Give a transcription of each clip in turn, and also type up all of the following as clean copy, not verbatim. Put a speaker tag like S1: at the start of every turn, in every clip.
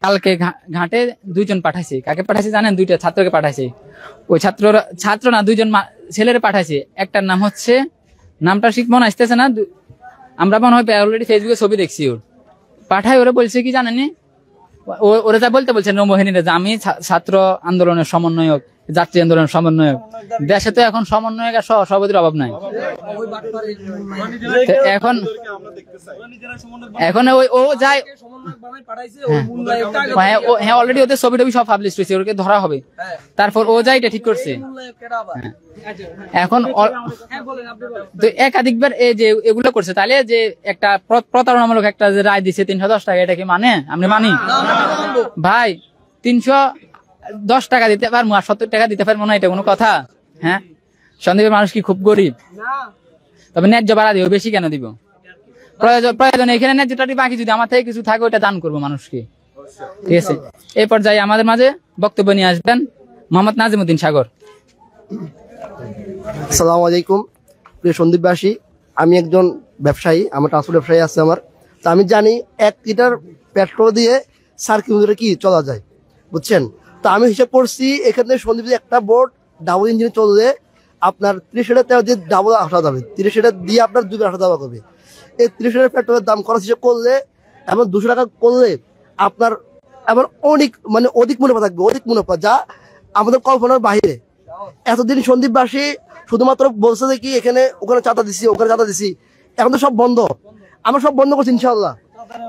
S1: কালকে ঘাটে দুইজন পাঠাইছে, কাকে পাঠাইছে জানেন? দুইটা ছাত্রকে পাঠাইছে। ওই ছাত্র না, দুইজন ছেলেরে পাঠাইছে। একটার নাম হচ্ছে, নামটা ঠিক মনে আসতেছে না, আমরা মনে হয় অলরেডি ফেসবুকে ছবি দেখছি। ওর পাঠাই ওরা বলছে কি জানেনি, ওরা যা বলতে বলছে নৌবাহিনীরা যে আমি ছাত্র আন্দোলনের সমন্বয়ক, যাত্রী আন্দোলনের সমন্বয়ক। দেশে তো এখন সমন্বয়ক আর সভাপতির অভাব নাই। এখন এখন ও যায়, হ্যাঁ অলরেডি ওদের ছবি টবি সব পাবলিশ হয়েছে, ওকে ধরা হবে। তারপর ও যায়, এটা ঠিক করছে। এখন একাধিকবার এই যে এগুলো করছে, তাহলে যে একটা প্রতারণামূলক একটা যে রায় দিচ্ছে 310 টাকা, এটা কি মানে আমরা মানি? ভাই 310 টাকা দিতে পারবো আর 70 টাকা দিতে পারবো না, এটা কোনো কথা? হ্যাঁ, সন্দীপের মানুষ কি খুব গরিব? তবে ন্যায্য বাড়া দিব, বেশি কেন দিব? প্রয়োজন এখানে ন্যায্যটা বাকি যদি আমার থেকে কিছু থাকে ওইটা দান করবো মানুষকে। ঠিক আছে, এই পর্যায়ে আমাদের মাঝে বক্তব্য নিয়ে আসবেন মোহাম্মদ নাজিমউদ্দিন সাগর।
S2: আসসালামু আলাইকুম প্রিয় সন্দীপবাসী, আমি একজন ব্যবসায়ী, আমার ট্রান্সপোর্ট ব্যবসায়ী আছে আমার। তা আমি জানি 1 লিটার পেট্রোল দিয়ে 4 কিলোমিটার কি চলা যায়, বুঝছেন? তো আমি হিসাব করছি এখানে সন্দীপ একটা বোট ডাবল ইঞ্জিনে চললে আপনার 30 লিটার তেল দিয়ে ডাবল আসা যাবে, 30 লিটার দিয়ে আপনার 2 আসা যাওয়া করবে। এই 30 লিটার পেট্রোলের দাম খরচ হিসেবে করলে এবং 200 টাকা করলে আপনার এবার অধিক মুনাফা থাকবে, অধিক মুনাফা, যা আমাদের কল্পনার বাইরে। এতদিন সন্দীপবাসী শুধুমাত্র বলছে যে কি এখানে ওখানে চাঁদা দিছি, ওখানে চাঁদা দিছি, এখন তো সব বন্ধ। আমরা সব বন্ধ করছি ইনশাল্লাহ।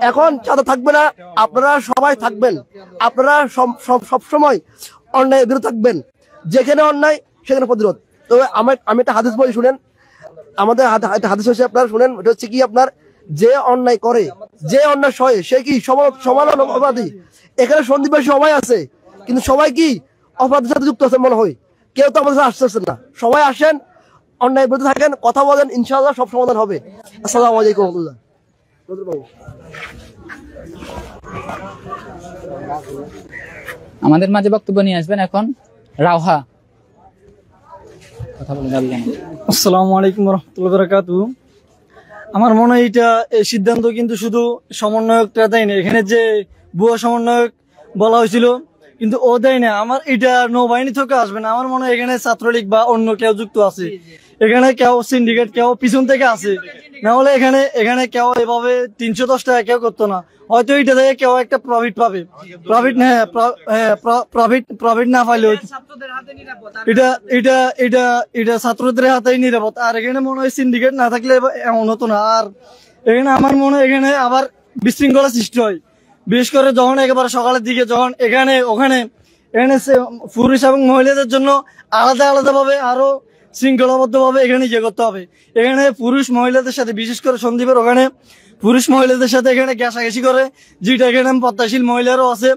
S2: এখন চাঁদা থাকবে না, আপনারা সবাই থাকবেন, আপনারা সবসময় অন্যায়ের বিরুদ্ধে থাকবেন, যেখানে অন্যায় সেখানে প্রতিরোধ। তবে আমি একটা হাদিস বলি, শুনেন, আমাদের হাদিস হচ্ছে আপনার শুনেন, এটা হচ্ছে কি আপনার, যে অন্যায় করে, যে অন্যায় সহে সে কি সমান অপরাধী। এখানে সন্দীপবাসী সবাই আছে, কিন্তু সবাই কি অপরাধের সাথে যুক্ত আছে মনে হয়? কেউ তো আমাদের আসতেছেন না। সবাই আসেন, অন্যায় বিরুদ্ধে থাকেন, কথা বলেন, ইনশাআল্লাহ সব সমাধান হবে। আসসালামু আলাইকুম ওয়া রাহমাতুল্লাহ।
S1: আমাদের মাঝে বক্তব্য নিয়ে আসবেন এখন রাওহা। কথা বলেন।
S3: আসসালামু আলাইকুম ওয়া রাহমাতুল্লাহি ওয়া বারাকাতুহু। আমার মনে হয় এটা এই সিদ্ধান্ত কিন্তু শুধু সমন্বয়কটা দেয় না, এখানে যে ভুয়া সমন্বয়ক বলা হয়েছিল কিন্তু ও দেয় না। আমার এটা নৌবাহিনী থেকে আসবে না, আমার মনে হয় এখানে ছাত্রলীগ বা অন্য কেউ যুক্ত আছে, এখানে কেউ সিন্ডিকেট, কেউ পিছন থেকে আছে। না হলে এখানে কেউ এভাবে 310 টাকা কেউ করতো না। হয়তো এটা থেকে কেউ একটা প্রফিট পাবে, প্রফিট না পাইলে এটা ছাত্রদের হাতেই নিরাপদ। আর এখানে মনে হয় সিন্ডিকেট না থাকলে এমন হতো না। আর এখানে আমার মনে হয় এখানে আবার বিশৃঙ্খলা সৃষ্টি হয়, বিশেষ করে যখন একেবারে সকালের দিকে, যখন এখানে পুরুষ এবং মহিলাদের জন্য আলাদা ভাবে আরো শৃঙ্খলাবদ্ধ ভাবে এখানে ইয়ে করতে হবে। এখানে পুরুষ মহিলাদের সাথে, বিশেষ করে সন্দীপের ওখানে পুরুষ মহিলাদের সাথে এখানে ঘেঁষাঘেঁষি করে, যেটা এখানে পদ্মাশীল মহিলারও আছে,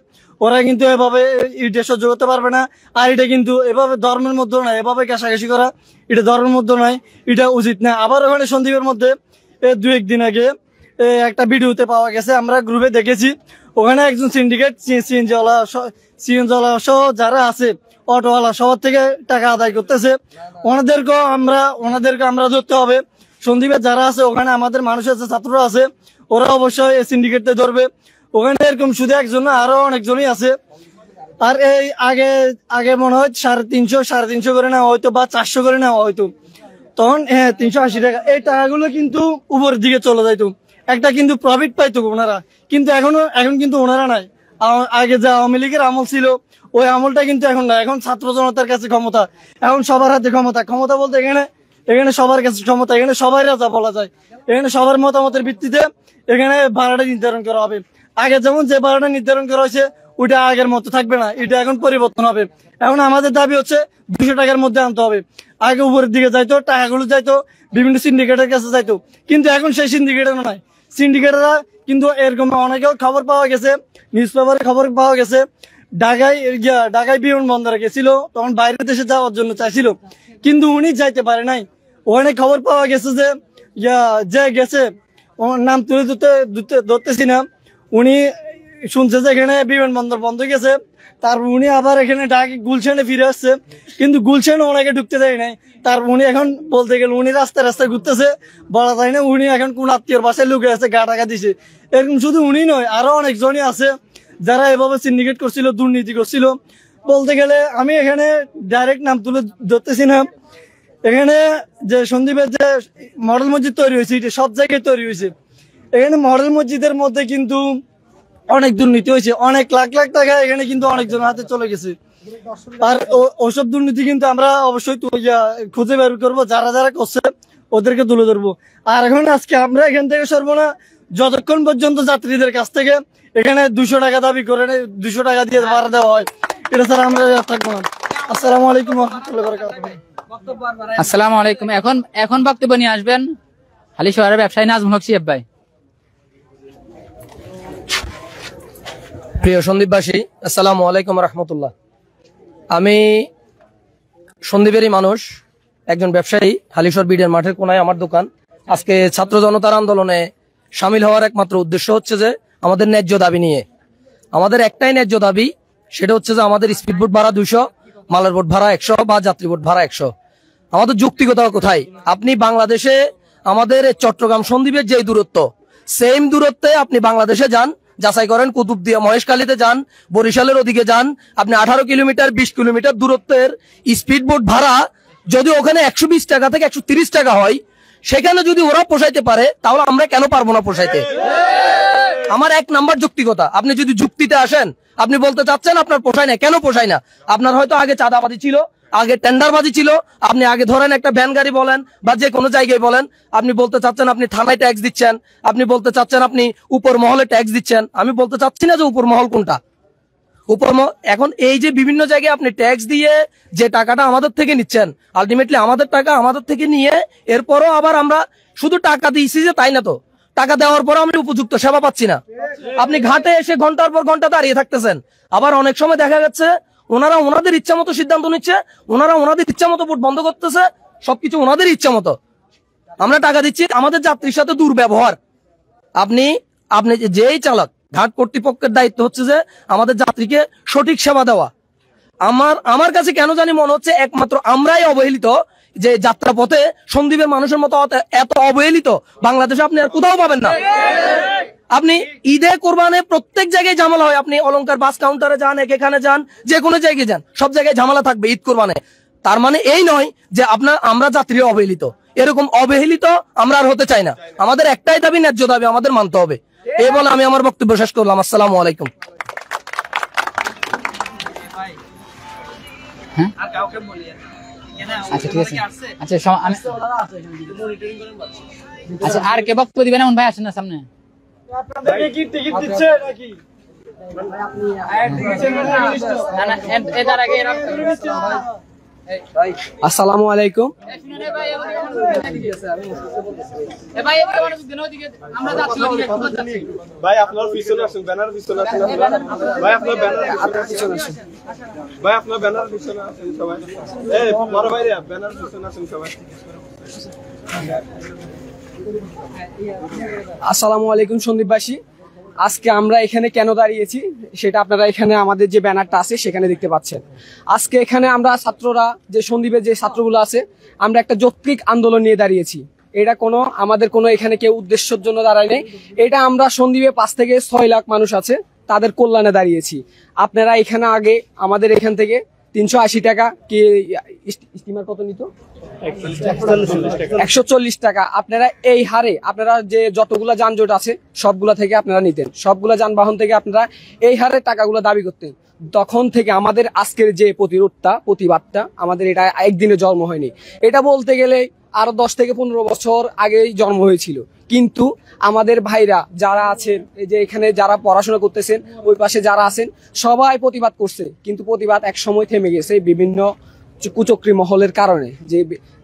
S3: ওরা কিন্তু এভাবে এটা সহ্য করতে পারবে না। আর এটা কিন্তু এভাবে ধর্মের মধ্যে নয়, এভাবে ঘেঁষাঘেঁষি করা এটা ধর্মের মধ্যে নয়, এটা উচিত না। আবার ওখানে সন্দীপের মধ্যে 2-1 দিন আগে একটা ভিডিওতে পাওয়া গেছে, আমরা গ্রুপে দেখেছি, ওখানে একজন সিন্ডিকেট সিএনজিওয়ালা সহ যারা আছে অটোওয়ালা সবার থেকে টাকা আদায় করতেছে। ওনাদেরকে আমরা ধরতে হবে। সন্দীপের যারা আছে ওখানে আমাদের মানুষ আছে, ছাত্ররা আছে, ওরা অবশ্যই এই সিন্ডিকেটে ধরবে। ওখানে এরকম শুধু একজন না, আরো অনেকজনই আছে। আর এই আগে মনে হয় 350 করে নেওয়া হয়তো, বা 400 করে নেওয়া হয়তো, তখন 380 টাকা। এই টাকাগুলো কিন্তু উপরের দিকে চলে যাইতো, একটা কিন্তু প্রফিট পাইতো ওনারা। কিন্তু এখন কিন্তু ওনারা নাই। আগে যে আওয়ামী লীগের আমল ছিল ওই আমলটা কিন্তু এখন নাই। এখন ছাত্র জনতার কাছে ক্ষমতা, এখন সবার হাতে ক্ষমতা বলতে এখানে সবার কাছে ক্ষমতা, এখানে সবাই রাজা বলা যায়। এখানে সবার মতামতের ভিত্তিতে এখানে ভাড়াটা নির্ধারণ করা হবে। আগে যেমন যে ভাড়াটা নির্ধারণ করা হয়েছে ওইটা আগের মতো থাকবে না, এটা এখন পরিবর্তন হবে। এখন আমাদের দাবি হচ্ছে 200 টাকার মধ্যে আনতে হবে। আগে উপরের দিকে যাইতো, টাকাগুলো যাইতো বিভিন্ন সিন্ডিকেটের কাছে যাইতো, কিন্তু এখন সেই সিন্ডিকেটের নয়। সিন্ডিকেটরা কিন্তু এরকম অনেকেও খবর পাওয়া গেছে, নিউজ পেপারে খবর পাওয়া গেছে, ঢাকায় বিমানবন্দরে গেছিল, তখন বাইরের দেশে যাওয়ার জন্য চাইছিল, কিন্তু উনি যাইতে পারে নাই। ওখানে খবর পাওয়া গেছে যে গেছে, ওর নাম তুলে ধরতেছি না, উনি শুনছে যে এখানে বিমানবন্দর বন্ধ হয়ে গেছে, তারপর উনি আবার এখানে ঢাকা গুলশানে ফিরে আসছে, কিন্তু গুলশানে ওনাকে ঢুকতে দেয় নাই। তারপর উনি এখন বলতে গেলে উনি রাস্তায় রাস্তায় ঘুরতেছে, বলা যায় না উনি এখন কোন আত্মীয়র বাসায় লুকে আছে, গা টাকা দিছে। এরকম শুধু উনি নয়, আরো অনেকজনই আছে যারা এভাবে সিন্ডিকেট করছিল, দুর্নীতি করছিল। বলতে গেলে আমি এখানে ডাইরেক্ট নাম তুলে ধরতেছি না, এখানে যে সন্দীপের যে মডেল মসজিদ তৈরি হয়েছে এটা সব জায়গায় তৈরি হয়েছে। এখানে মডেল মসজিদের মধ্যে কিন্তু অনেক দুর্নীতি হয়েছে, অনেক লাখ লাখ টাকা এখানে কিন্তু অনেকজনের হাতে চলে গেছে। আর ওসব দুর্নীতি কিন্তু আমরা অবশ্যই খুঁজে বের করবো, যারা যারা করছে ওদেরকে তুলে ধরবো। আর এখন আজকে আমরা এখান থেকে সরবো না যতক্ষণ পর্যন্ত যাত্রীদের কাছ থেকে এখানে 200 টাকা দাবি করে 200 টাকা দিয়ে ভাড়া দেওয়া হয়, এটা স্যার আমরা থাকবো না। আসসালামু আলাইকুম ওয়া রাহমাতুল্লাহি ওয়া বারাকাতুহু।
S1: আসসালামু আলাইকুম। এখন বক্তব্য নিয়ে আসবেন হালি শহরের ব্যবসায়ী নাজমুল হক শিহাব ভাই।
S4: প্রিয় সন্দীপবাসী, আসসালামু আলাইকুম রহমতুল্লাহ। আমি সন্দীপেরই মানুষ, একজন ব্যবসায়ী। হালিশহর বিডিআর মাঠের কোনায় আমার দোকান। আজকে ছাত্র জনতার আন্দোলনে সামিল হওয়ার একমাত্র উদ্দেশ্য হচ্ছে যে আমাদের ন্যায্য দাবি নিয়ে। আমাদের একটাই ন্যায্য দাবি, সেটা হচ্ছে যে আমাদের স্পিডবোট ভাড়া 200, মালের বোট ভাড়া 100 বা যাত্রী বোট ভাড়া 100। আমাদের যৌক্তিকতা কোথায়? আপনি বাংলাদেশে আমাদের চট্টগ্রাম সন্দ্বীপের যে দূরত্ব, সেম দূরত্বে আপনি বাংলাদেশে যান, যাচাই করেন, কুতুবদিয়া মহেশখালীতে যান, বরিশালের ওদিকে যান, আপনি 18 কিলোমিটার 20 কিলোমিটার দূরত্বের স্পিডবোট ভাড়া যদি ওখানে 120 টাকা থেকে 130 টাকা হয়, সেখানে যদি ওরা পোষাইতে পারে তাহলে আমরা কেন পারবো না পোষাইতে? আমার 1 নাম্বার যৌক্তিকতা। আপনি যদি যুক্তিতে আসেন, আপনি বলতে চাচ্ছেন আপনার পোষায় না, কেন পোষায় না? আপনার হয়তো আগে চাঁদাবাজি ছিল, আগে টেন্ডারবাজি ছিল, আপনি আগে ধরেন একটা ভ্যান গাড়ি বলেন বা যে কোনো জায়গায় বলেন, আপনি বলতে চাচ্ছেন আপনি থানায় ট্যাক্স দিচ্ছেন, আপনি বলতে চাচ্ছেন আপনি উপর মহলে ট্যাক্স দিচ্ছেন। আমি বলতে চাচ্ছি না যে উপর মহল কোনটা। এখন এই যে বিভিন্ন জায়গায় আপনি ট্যাক্স দিয়ে যে টাকাটা আমাদের থেকে নিচ্ছেন, আলটিমেটলি আমাদের টাকা আমাদের থেকে নিয়ে এরপরও আবার আমরা শুধু টাকা দিয়েছি যে তাই না, তো টাকা দেওয়ার পর আমরা উপযুক্ত সেবা পাচ্ছি না। আপনি ঘাটে এসে ঘন্টার পর ঘন্টা দাঁড়িয়ে থাকতেছেন। আবার অনেক সময় দেখা যাচ্ছে ওনারা ওনাদের ইচ্ছা মতো সিদ্ধান্ত নিচ্ছে, ওনারা ওনাদের ইচ্ছা মতো ভোট বন্ধ করতেছে, সবকিছু ওনাদের ইচ্ছা মতো। আমরা টাকা দিচ্ছি, আমাদের যাত্রীর সাথে দুর্ব্যবহার। আপনি যেই চালক, ঘাট কর্তৃপক্ষের দায়িত্ব হচ্ছে যে আমাদের যাত্রীকে সঠিক সেবা দেওয়া। আমার কাছে কেন জানি মনে হচ্ছে একমাত্র আমরাই অবহেলিত, যে যাত্রা পথে সন্দ্বীপের মানুষের মতো এত অবহেলিত বাংলাদেশে আপনি আর কোথাও পাবেন না। আপনি ঈদে কোরবানে প্রত্যেক জায়গায় ঝামেলা হয়। আপনি অলংকার বাস কাউন্টারে যান, এখানে যান, যে কোনো জায়গায় যান, সব জায়গায় ঝামেলা থাকবে ঈদ কোরবানে। তার মানে এই নয় যে আমরা যাত্রী অবহেলিত। এরকম অবহেলিত আমরা আর হতে চাই না। আমাদের একটাই দাবি, ন্যায্য দাবি আমাদের মানতে হবে। এই বলে আমি আমার বক্তব্য শেষ করলাম। আসসালামু আলাইকুম।
S1: আচ্ছা ঠিক আছে। আচ্ছা আর কে বক্তব্য দিবেন? এমন ভাই আসেন না সামনে।
S5: আসসালামু আলাইকুম।
S6: ভাই আপনার পিছনে আসুন, ব্যানার পিছনে আসুন। ভাই আপনার ব্যানার পিছনে আসুন। ভাই আপনার ব্যানার পিছনে আসুন সবাই। এই বড় ভাইরা ব্যানার পিছনে আসুন সবাই।
S5: আসসালামু আলাইকুম সন্দীপবাসী। আজকে আমরা এখানে কেন দাঁড়িয়েছি সেটা আপনারা এখানে আমাদের যে ব্যানারটা আছে সেখানে দেখতে পাচ্ছেন। আজকে এখানে আমরা ছাত্ররা, যে সন্দ্বীপের যে ছাত্রগুলো আছে, আমরা একটা যৌক্তিক আন্দোলন নিয়ে দাঁড়িয়েছি। এটা আমাদের কোনো এখানে কেউ উদ্দেশ্যের জন্য দাঁড়ায় নেই। এটা আমরা সন্দ্বীপে 5 থেকে 6 লাখ মানুষ আছে, তাদের কল্যাণে দাঁড়িয়েছি। আপনারা এখানে আগে আমাদের এখান থেকে 380 টাকা, কি স্টিমার কত নিত? 140 টাকা। আপনারা এই হারে, আপনারা যে যতগুলা যানজট আছে সবগুলা থেকে আপনারা নিতেন, সবগুলা যানবাহন থেকে আপনারা এই হারে টাকাগুলো দাবি করতেন। তখন থেকে আমাদের আজকের যে প্রতিবাদটা আমাদের এটা একদিনে জন্ম হয়নি। এটা বলতে গেলে আরো 10 থেকে 15 বছর আগেই জন্ম হয়েছিল। কিন্তু আমাদের ভাইরা যারা আছেন, এই যে এখানে যারা পড়াশোনা করতেছেন, ওই পাশে যারা আছেন, সবাই প্রতিবাদ করছে, কিন্তু প্রতিবাদ এক সময় থেমে গেছে বিভিন্ন কুচক্রী মহলের কারণে।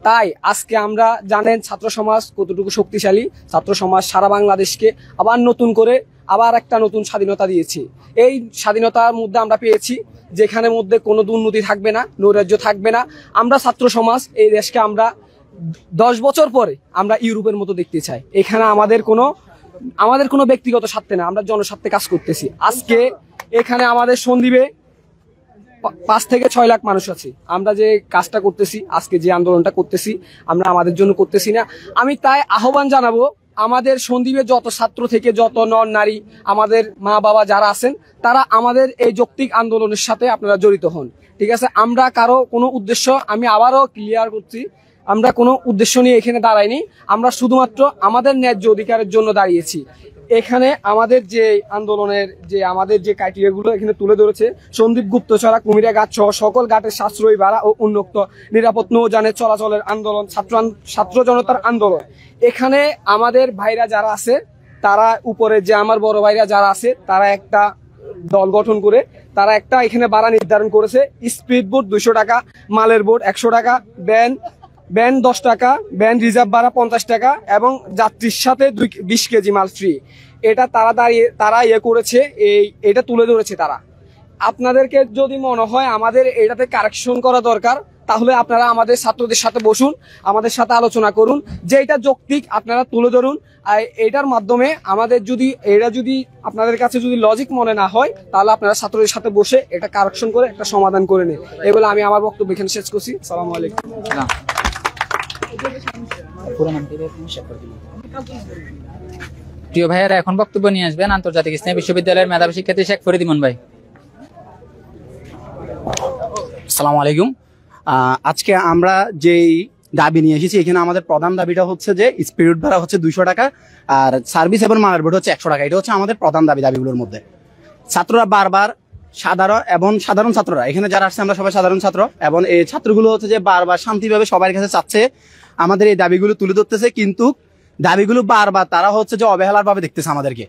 S5: তাই আজকে আমরা জানেন ছাত্র সমাজ কতটুকু শক্তিশালী। ছাত্র সমাজ সারা বাংলাদেশকে আবার নতুন করে একটা নতুন স্বাধীনতা দিয়েছি। এই স্বাধীনতার মধ্যে আমরা পেয়েছি যেখানে মধ্যে কোনো দুর্নীতি থাকবে না, নৈরাজ্য থাকবে না। আমরা ছাত্র সমাজ এই দেশকে আমরা 10 বছর পরে আমরা ইউরোপের মতো দেখতে চাই। এখানে আমাদের কোনো আমাদের কোনো ব্যক্তিগত স্বার্থে না, আমরা জনস্বার্থে কাজ করতেছি। আজকে এখানে আমাদের সন্দ্বীপে 5 থেকে 6 লাখ মানুষ আছে। আমরা যে কাজটা করতেছি, আজকে যে আন্দোলনটা করতেছি, আমরা আমাদের জন্য করতেছি না। আমি তাই আহ্বান জানাবো, আমাদের সন্দ্বীপে যত ছাত্র থেকে যত নর নারী, আমাদের মা বাবা যারা আছেন, তারা আমাদের এই যৌক্তিক আন্দোলনের সাথে আপনারা জড়িত হন। ঠিক আছে, আমরা কারো কোনো উদ্দেশ্য, আমি আবারও ক্লিয়ার করছি, আমরা কোনো উদ্দেশ্য নিয়ে এখানে দাঁড়াইনি। আমরা শুধুমাত্র আমাদের ন্যায্য অধিকারের জন্য দাঁড়িয়েছি। এখানে আমাদের যে আন্দোলনের যে আমাদের যে ক্রাইটেরিয়াগুলো এখানে তুলে ধরেছে, সন্দ্বীপ গুপ্তচরা কুমিরা ঘাট সহ সকল ঘাটের সাশ্রয়ী ভাড়া ও উন্মুক্ত নিরাপদ নৌযানের চলাচলের আন্দোলন, ছাত্র জনতার আন্দোলন। এখানে আমাদের ভাইরা যারা আছে, তারা উপরে যে আমার বড় ভাইরা যারা আছে, তারা একটা দল গঠন করে তারা একটা এখানে ভাড়া নির্ধারণ করেছে। স্পিড বোট 200 টাকা, মালের বোট 100 টাকা, ব্যান 10 টাকা, ব্যান রিজার্ভ ভাড়া 50 টাকা এবং যাত্রীর সাথে 20 কেজি মাল ফ্রি। এটা তারা করেছে, এটা তুলে ধরেছে তারা। আপনাদেরকে যদি মনে হয় আমাদের এটাতে কারেকশন করা দরকার, তাহলে আপনারা আমাদের ছাত্রদের সাথে বসুন, আমাদের সাথে আলোচনা করুন, যে এটা যৌক্তিক আপনারা তুলে ধরুন। আর এটার মাধ্যমে আমাদের যদি আপনাদের কাছে যদি লজিক মনে না হয়, তাহলে আপনারা ছাত্রদের সাথে বসে এটা কারেকশন করে একটা সমাধান করে নিন। এগুলো আমি আমার বক্তব্য এখানে শেষ করছি। আসসালামু আলাইকুম।
S1: প্রিয় ভাইয়েরা, এখন বক্তব্য নিয়ে আসবেন আন্তর্জাতিক ইসলামী বিশ্ববিদ্যালয়ের মেধাবী শিক্ষার্থী শেখ ফরিদ ইমন ভাই।
S7: আসসালামু আলাইকুম। আজকে আমরা যেই দাবি নিয়ে এসেছি, এখানে আমাদের প্রধান দাবিটা হচ্ছে যে স্পিরিট ভাড়া হচ্ছে 200 টাকা আর সার্ভিস এবং মালের বোট হচ্ছে 100 টাকা। এটা হচ্ছে আমাদের প্রধান দাবিগুলোর মধ্যে। ছাত্ররা বারবার সাধারণ ছাত্ররা, এখানে যারা আসছে আমরা সবাই সাধারণ ছাত্র, এবং এই ছাত্রগুলো হচ্ছে যে বারবার শান্তিভাবে সবার কাছে চাচ্ছে, আমাদের এই দাবিগুলো তুলে ধরতেছে, কিন্তু দাবিগুলো বারবার তারা হচ্ছে যে অবহেলার ভাবে দেখতেছে আমাদেরকে।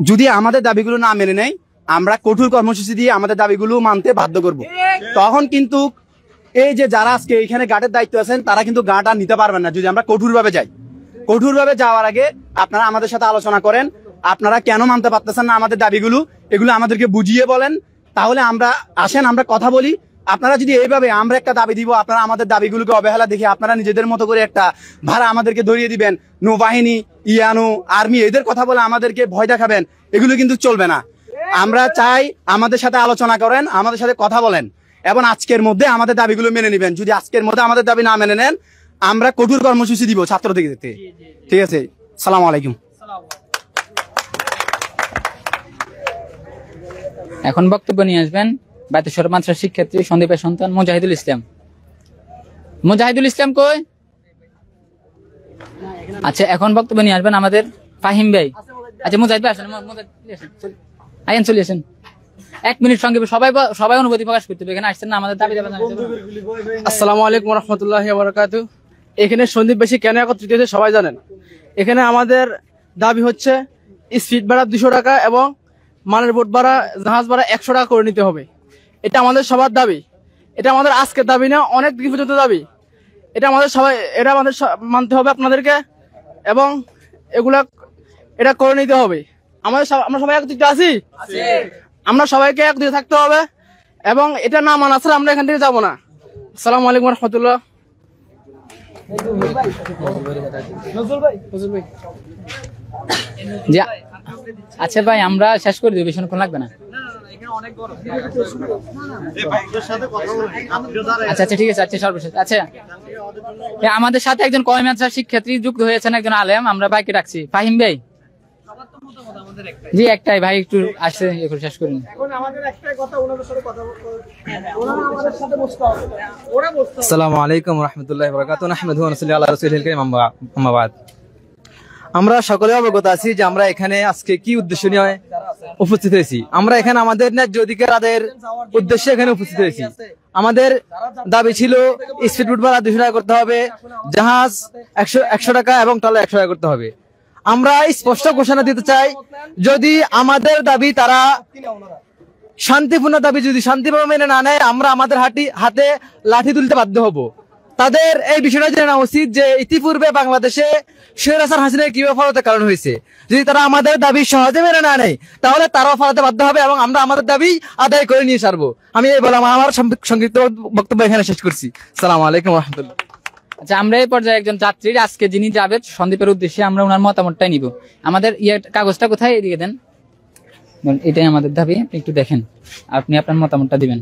S7: যদি আমাদের দাবিগুলো না মেনে নেয়, আমরা কঠোর কর্মসূচি দিয়ে আমাদের দাবিগুলো মানতে বাধ্য করব। তখন কিন্তু এই যে যারা আজকে এখানে গার্ডের দায়িত্ব আছেন, তারা কিন্তু গার্ড আর নিতে পারবেন না যদি আমরা কঠোরভাবে যাই। কঠোরভাবে যাওয়ার আগে আপনারা আমাদের সাথে আলোচনা করেন, আপনারা কেন মানতে পারতেছেন না আমাদের দাবিগুলো, এগুলো আমাদেরকে বুঝিয়ে বলেন। তাহলে আমরা কথা বলি। আপনারা যদি এইভাবে আমরা একটা দাবি দিব, আপনারা আমাদের দাবিগুলোকে অবহেলা দেখে আপনারা নিজেদের মতো করে একটা ভাড়া আমাদেরকে ধরিয়ে দিবেন, নৌবাহিনী, ইয়ানো, আর্মি, এদের কথা বলে আমাদেরকে ভয় দেখাবেন, এগুলো কিন্তু চলবে না। আমরা চাই আমাদের সাথে আলোচনা করেন, আমাদের সাথে কথা বলেন, এবং আজকের মধ্যে আমাদের দাবিগুলো মেনে নেবেন। যদি আজকের মধ্যে আমাদের দাবি না মেনে নেন, আমরা কঠোর কর্মসূচি দিব ছাত্রদের। ঠিক আছে, আসসালামু আলাইকুম।
S1: এখন বক্তব্য নিয়ে আসবেন বাতেশ্বর মাদ্রাসা শিক্ষার্থী সন্দীপের সন্তান মুজাহিদুল ইসলাম। মুজাহিদুল ইসলাম কই? আচ্ছা, এখন বক্তব্য নিয়ে আসবেন আমাদের ফাহিম ভাই। আচ্ছা, মুজাহিদ ভাই আসেন, আইন চলে আসেন। 1 মিনিট সঙ্গে সবাই অনুভূতি প্রকাশ করতে হবে। এখানে আসছেন না, আমাদের দাবি দাবা।
S3: আসসালামু আলাইকুম ওয়া রাহমাতুল্লাহি ওয়া বারাকাতুহু। এখানে সন্দ্বীপবাসী কেন একত্রিত হয়েছে সবাই জানেন। এখানে আমাদের দাবি হচ্ছে স্পিড ভাড়া 200 টাকা এবং মালের বোট ভাড়া, জাহাজ ভাড়া 100 টাকা করে নিতে হবে। এটা আমাদের সবার দাবি। এটা আমাদের আজকের দাবি না, অনেক দিন পর্যন্ত দাবি। এটা আমাদের মানতে হবে আপনাদেরকে, এবং এটা করে নিতে হবে। আমরা সবাই একত্রিত আছি, আমরা সবাইকে একত্রিত থাকতে হবে, এবং এটা না মানা ছাড়া আমরা এখান থেকে যাবো না। আসসালামু আলাইকুম ওয়া রাহমাতুল্লাহ।
S1: আচ্ছা ভাই, আমরা শেষ করে দিব, বেশিক্ষণ লাগবে না। আচ্ছা ঠিক আছে। আচ্ছা, সর্বশেষ। আচ্ছা, আমাদের সাথে একজন কওমি মাদ্রাসার শিক্ষার্থী যুক্ত হয়েছেন, একজন আলেম। আমরা ভাইকে ডাকছি। ফাহিম ভাই। জি, একটাই ভাই, একটু আসছে, এখন শেষ করুন।
S8: আসসালামু আলাইকুম ওয়া রাহমাতুল্লাহি ওয়া বারাকাতুহু। নাহমাদুহু ওয়া নুসাল্লি আলা রাসূলিল কারীম, আম্মা বাদ। আমরা সকলে অবগত আছি যে আমরা এখানে আজকে কি উদ্দেশ্য নিয়ে উপস্থিত হয়েছি। আমরা এখানে আমাদের ন্যায্য অধিকার আদায়ের উদ্দেশ্যে এখানে উপস্থিত হয়েছি। আমাদের দাবি ছিল স্পিড বোট ভাড়া 200 টাকা করতে হবে, জাহাজ 100 টাকা এবং ট্রলার 100 টাকা করতে হবে। আমরা স্পষ্ট ঘোষণা দিতে চাই, যদি আমাদের দাবি তারা শান্তিপূর্ণ দাবি যদি শান্তিভাবে মেনে না নেয়, আমরা আমাদের হাতে লাঠি তুলতে বাধ্য হব। তাদের এই বিষয়টা জেনে নেওয়া উচিত যে ইতিপূর্বে বাংলাদেশে শেখ হাসিনা কিভাবে ফলাতে কারণ হয়েছে। যদি তারা আমাদের দাবি সহজে মেনে না নেয়, তাহলে তারাও ফলাতে বাধ্য হবে এবং আমরা আমাদের দাবি আদায় করে নিয়ে ছাড়বো। আমি এই বলে আমার সংক্ষিপ্ত বক্তব্য এখানে শেষ করছি। আসসালামু আলাইকুম ওয়া রাহমাতুল্লাহ।
S1: আচ্ছা, আমরা এই পর্যায়ে একজন যাত্রীর আজকে যিনি যাবে সন্দ্বীপের উদ্দেশ্যে, আমরা ওনার মতামতটাই নিব। আমাদের কাগজটা কোথায়, এদিকে দেন। এটাই আমাদের দাবি, আপনি একটু দেখেন, আপনি আপনার মতামতটা দিবেন।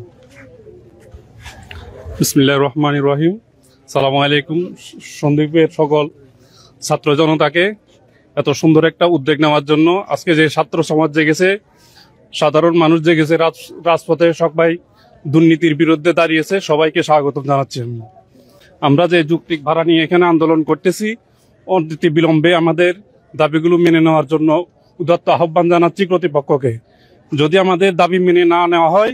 S9: বিসমিল্লাহির রহমানির রহিম। সালামু আলাইকুম। সন্দ্বীপের সকল ছাত্র জনতাকে এত সুন্দর একটা উদ্যোগ নেওয়ার জন্য, আজকে যে ছাত্র সমাজ জেগেছে, সাধারণ মানুষ জেগেছে, রাজপথে সবাই দুর্নীতির বিরুদ্ধে দাঁড়িয়েছে, সবাইকে স্বাগত জানাচ্ছি। আমরা যে যৌক্তিক ভাড়া নিয়ে এখানে আন্দোলন করতেছি, অনতি বিলম্বে আমাদের দাবিগুলো মেনে নেওয়ার জন্য উদাত্ত আহ্বান জানাচ্ছি কর্তৃপক্ষকে। যদি আমাদের দাবি মেনে না নেওয়া হয়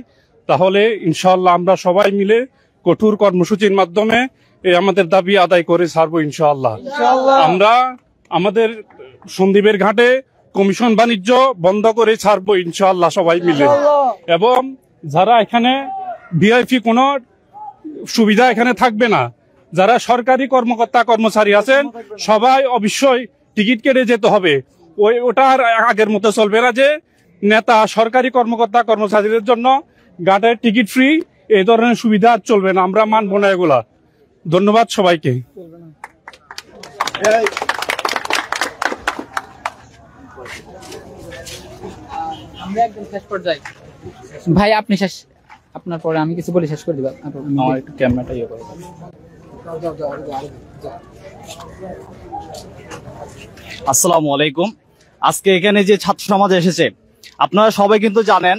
S9: তাহলে ইনশাআল্লাহ আমরা সবাই মিলে কঠোর কর্মসূচির মাধ্যমে আমাদের দাবি আদায় করে ছাড়বো ইনশাআল্লাহ। আমরা আমাদের সন্দ্বীপের ঘাটে কমিশন বাণিজ্য বন্ধ করে ছাড়বো ইনশাআল্লাহ সবাই মিলে। এবং যারা এখানে ভিআইপি কোনো সুবিধা এখানে থাকবে না, যারা সরকারি কর্মকর্তা কর্মচারী আছেন সবাই অবশ্যই টিকিট কেটে যেতে হবে। ওটা আর আগের মতো চলবে না যে নেতা সরকারি কর্মকর্তা কর্মচারীদের জন্য ঘাটের টিকিট ফ্রি, এই ধরনের সুবিধা আর চলবে না। আমরা মানব না এগুলা। ধন্যবাদ সবাইকে।
S1: আমরা একদম শেষ পর্যায়ে ভাই, আপনি শেষ, আপনার পরে আমি কিছু বলে শেষ করে দিব। আমার একটু ক্যামেরাটা ইয়ে করে।
S10: আসসালামু আলাইকুম। আজকে এখানে যে ছাত্র সমাজ এসেছে, আপনারা সবাই কিন্তু জানেন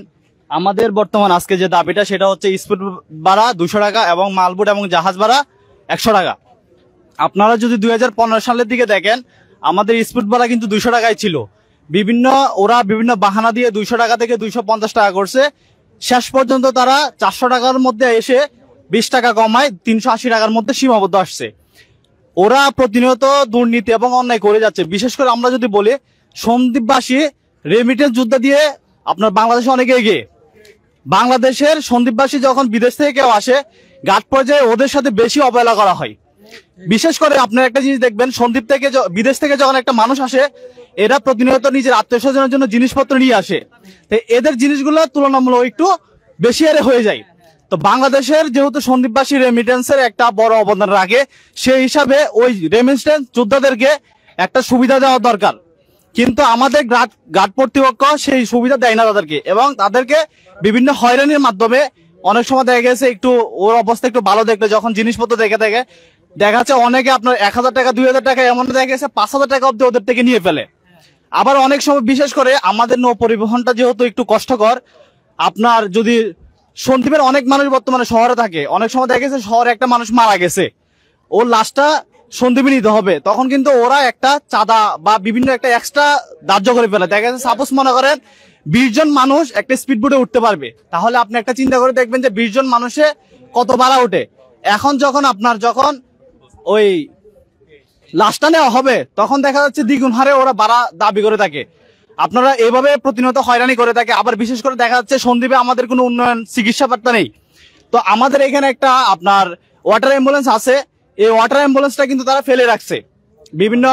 S10: আমাদের বর্তমান আজকে যে দাবিটা সেটা হচ্ছে স্পিড ভাড়া 200 টাকা এবং মালবোট এবং জাহাজ ভাড়া 100 টাকা। আপনারা যদি 2015 সালের দিকে দেখেন, আমাদের স্পিড ভাড়া কিন্তু 200 টাকায় ছিল। ওরা বিভিন্ন বাহানা দিয়ে 200 টাকা থেকে 250 টাকা করছে। শেষ পর্যন্ত তারা 400 টাকার মধ্যে এসে 20 টাকা কমায় 380 টাকার মধ্যে সীমাবদ্ধ আসছে। ওরা প্রতিনিয়ত দুর্নীতি এবং অন্যায় করে যাচ্ছে। বিশেষ করে আমরা যদি বলি, সন্দ্বীপবাসী রেমিটেন্স যুদ্ধ দিয়ে আপনার বাংলাদেশে অনেক এগিয়ে। বাংলাদেশের সন্দ্বীপবাসী যখন বিদেশ থেকে কেউ আসে, ঘাট পর্যায়ে ওদের সাথে বেশি অবহেলা করা হয়। বিশেষ করে আপনার একটা জিনিস দেখবেন, সন্দ্বীপ থেকে বিদেশ থেকে যখন একটা মানুষ আসে, এরা প্রতিনিয়ত নিজের আত্মীয় স্বজনের জন্য জিনিসপত্র নিয়ে আসে। তো এদের জিনিসগুলো তুলনামূলক একটু বেশি হারে হয়ে যায়। তো বাংলাদেশের যেহেতু সন্দ্বীপবাসী রেমিটেন্সের একটা বড় অবদান রাখে, সেই হিসাবে ওই রেমিটেন্স যোদ্ধাদেরকে একটা সুবিধা দেওয়া দরকার। কিন্তু আমাদের ঘাট কর্তৃপক্ষ সেই সুবিধা দেয় না তাদেরকে, এবং তাদেরকে বিভিন্ন হয়রানির মাধ্যমে অনেক সময় দেখা গেছে একটু ওর অবস্থা একটু ভালো দেখলে যখন জিনিসপত্র দেখা যাচ্ছে অনেকে আপনার 1000 টাকা 2000 টাকা এমন দেখা গেছে 5000 টাকা অব্দি ওদের থেকে নিয়ে ফেলে। আবার অনেক সময় বিশেষ করে আমাদের নৌ পরিবহনটা যেহেতু একটু কষ্টকর, আপনার যদি সন্দ্বীপের অনেক মানুষ বর্তমানে শহরে থাকে, অনেক সময় দেখা গেছে শহরে একটা মানুষ মারা গেছে, ওর লাশটা সন্দ্বীপে নিতে হবে, তখন কিন্তু ওরা একটা চাঁদা বা বিভিন্ন একটা এক্সট্রা ধার্য করে ফেলে। দেখা গেছে সাপোজ মনে করেন 20 জন মানুষ একটা স্পিড বোটে উঠতে পারবে, তাহলে আপনি একটা চিন্তা করে দেখবেন যে 20 জন মানুষে কত ভাড়া ওঠে। এখন যখন ওই লাশটা নেওয়া হবে, তখন দেখা যাচ্ছে দ্বিগুণ হারে ওরা ভাড়া দাবি করে থাকে। আপনারা এভাবে প্রতিনিয়ত হয়রানি করে থাকে। আবার বিশেষ করে দেখা যাচ্ছে সন্দ্বীপে আমাদের কোনো উন্নয়ন চিকিৎসা পাত্তা নেই। তো আমাদের এখানে একটা আপনার ওয়াটার অ্যাম্বুলেন্স আছে, এই ওয়াটার অ্যাম্বুলেন্সটা কিন্তু তারা ফেলে রাখছে, বিভিন্ন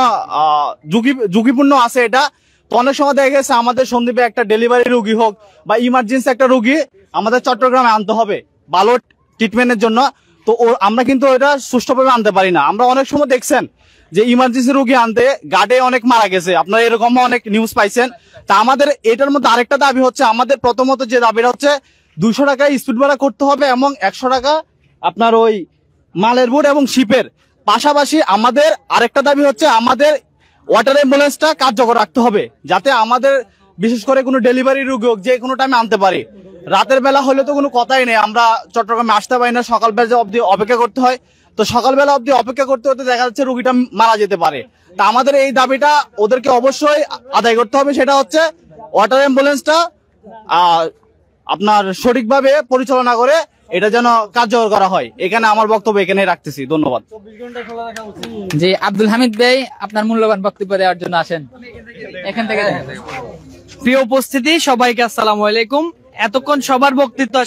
S10: ঝুঁকিপূর্ণ আছে এটা। তো অনেক সময় দেখা গেছে আমাদের সন্দ্বীপে একটা ডেলিভারি রোগী হোক বা ইমার্জেন্সি একটা রোগী আমাদের চট্টগ্রামে আনতে হবে ভালো ট্রিটমেন্টের জন্য, তো আমরা কিন্তু এটা সুষ্ঠুভাবে আনতে পারি না। আমরা অনেক সময় দেখছেন যে ইমার্জেন্সি রোগী আনতে ঘাটে অনেক মারা গেছে, আপনারা এরকম অনেক নিউজ পাইছেন। তা আমাদের এটার মধ্যে আরেকটা দাবি হচ্ছে, আমাদের প্রথমত যে দাবিটা হচ্ছে 200 টাকা স্পিড ভাড়া করতে হবে এবং 100 টাকা আপনার ওই মালের বোট এবং শিপের। পাশাপাশি আমাদের আরেকটা দাবি হচ্ছে, আমাদের ওয়াটার অ্যাম্বুলেন্সটা কার্যকর রাখতে হবে, যাতে আমাদের বিশেষ করে কোনো ডেলিভারি রোগী হোক যে কোনো টাইমে আনতে পারি। রাতের বেলা হলে তো কোনো কথাই নেই, আমরা চট্টগ্রামে আসতে পারি না, সকালবেলা অবধি অপেক্ষা করতে হয়। তো সকালবেলা অবধি অপেক্ষা করতে করতে দেখা যাচ্ছে রোগীটা মারা যেতে পারে। তা আমাদের এই দাবিটা ওদেরকে অবশ্যই আদায় করতে হবে, সেটা হচ্ছে ওয়াটার অ্যাম্বুলেন্সটা আপনার সঠিকভাবে পরিচালনা করে এটা যেন কার্যকর করা হয়। এখানে আমার বক্তব্য এখানে রাখতেছি, ধন্যবাদ।
S1: জি, আব্দুল হামিদ ভাই, আপনার মূল্যবান বক্তব্য দেওয়ার জন্য আসেন এখান থেকে।
S11: প্রিয় উপস্থিতি, সবাইকে আসসালামু আলাইকুম। এতক্ষণ সবার বক্তৃতা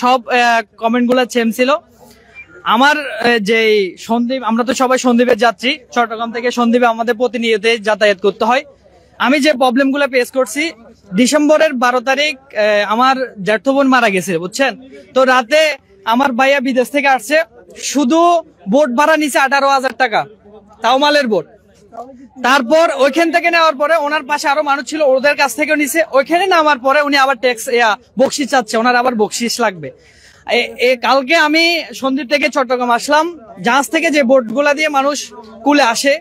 S11: সব কমেন্ট গুলা সেম ছিল। আমার যে সন্দ্বীপ, আমরা তো সবাই সন্দ্বীপের যাত্রী, চট্টগ্রাম থেকে সন্দ্বীপে আমাদের প্রতিনিয়ত যাতায়াত করতে হয়। আমি যে প্রবলেম গুলো ফেস করছি, ডিসেম্বরের 12 তারিখ আমার জ্যাঠো বোন মারা গেছে, বুঝছেন। তো রাতে আমার ভাইয়া বিদেশ থেকে আসছে, শুধু বোট ভাড়া নিছে 18,000 টাকা, তাও মালের বোট। তারপর ওইখান থেকে নেওয়ার পরে ওনার পাশে আরো মানুষ ছিল, ওদের কাছ থেকেও নিছে। ওইখানে নামার পরে উনি আবার ট্যাক্স বকশিস চাচ্ছে, ওনার আবার বকশিস লাগবে। কালকে আমি সন্দ্বীপ থেকে চট্টগ্রাম আসলাম, জাহাজ থেকে যে বোট গুলা দিয়ে মানুষ কুলে আসে,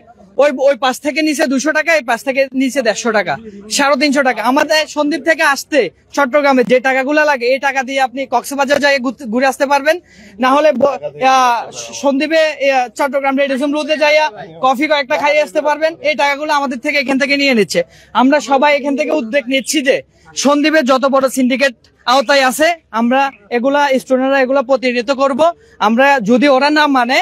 S11: ওই পাশ থেকে নিচে 200 টাকা, এই পাশ থেকে নিচে 150 টাকা, 350 টাকা। আমাদের সন্দ্বীপ থেকে আসতে চট্টগ্রামে যে টাকাগুলা লাগে, এই টাকা দিয়ে আপনি কক্সবাজার যাই ঘুরে আসতে পারবেন, না হলে সন্দ্বীপে চট্টগ্রাম রেডিসন ব্লুতে যাইয়া কফি কয়েকটা খাইয়ে আসতে পারবেন। এই টাকাগুলো আমাদের থেকে এখান থেকে নিয়ে নিচ্ছে। আমরা সবাই এখান থেকে উদ্যোগ নিচ্ছি যে সন্দ্বীপের যত বড় সিন্ডিকেট আওতায় আছে, আমরা এগুলা স্টুডেন্টরা এগুলা প্রতিনিধিত্ব করব। আমরা যদি ওরা না মানে,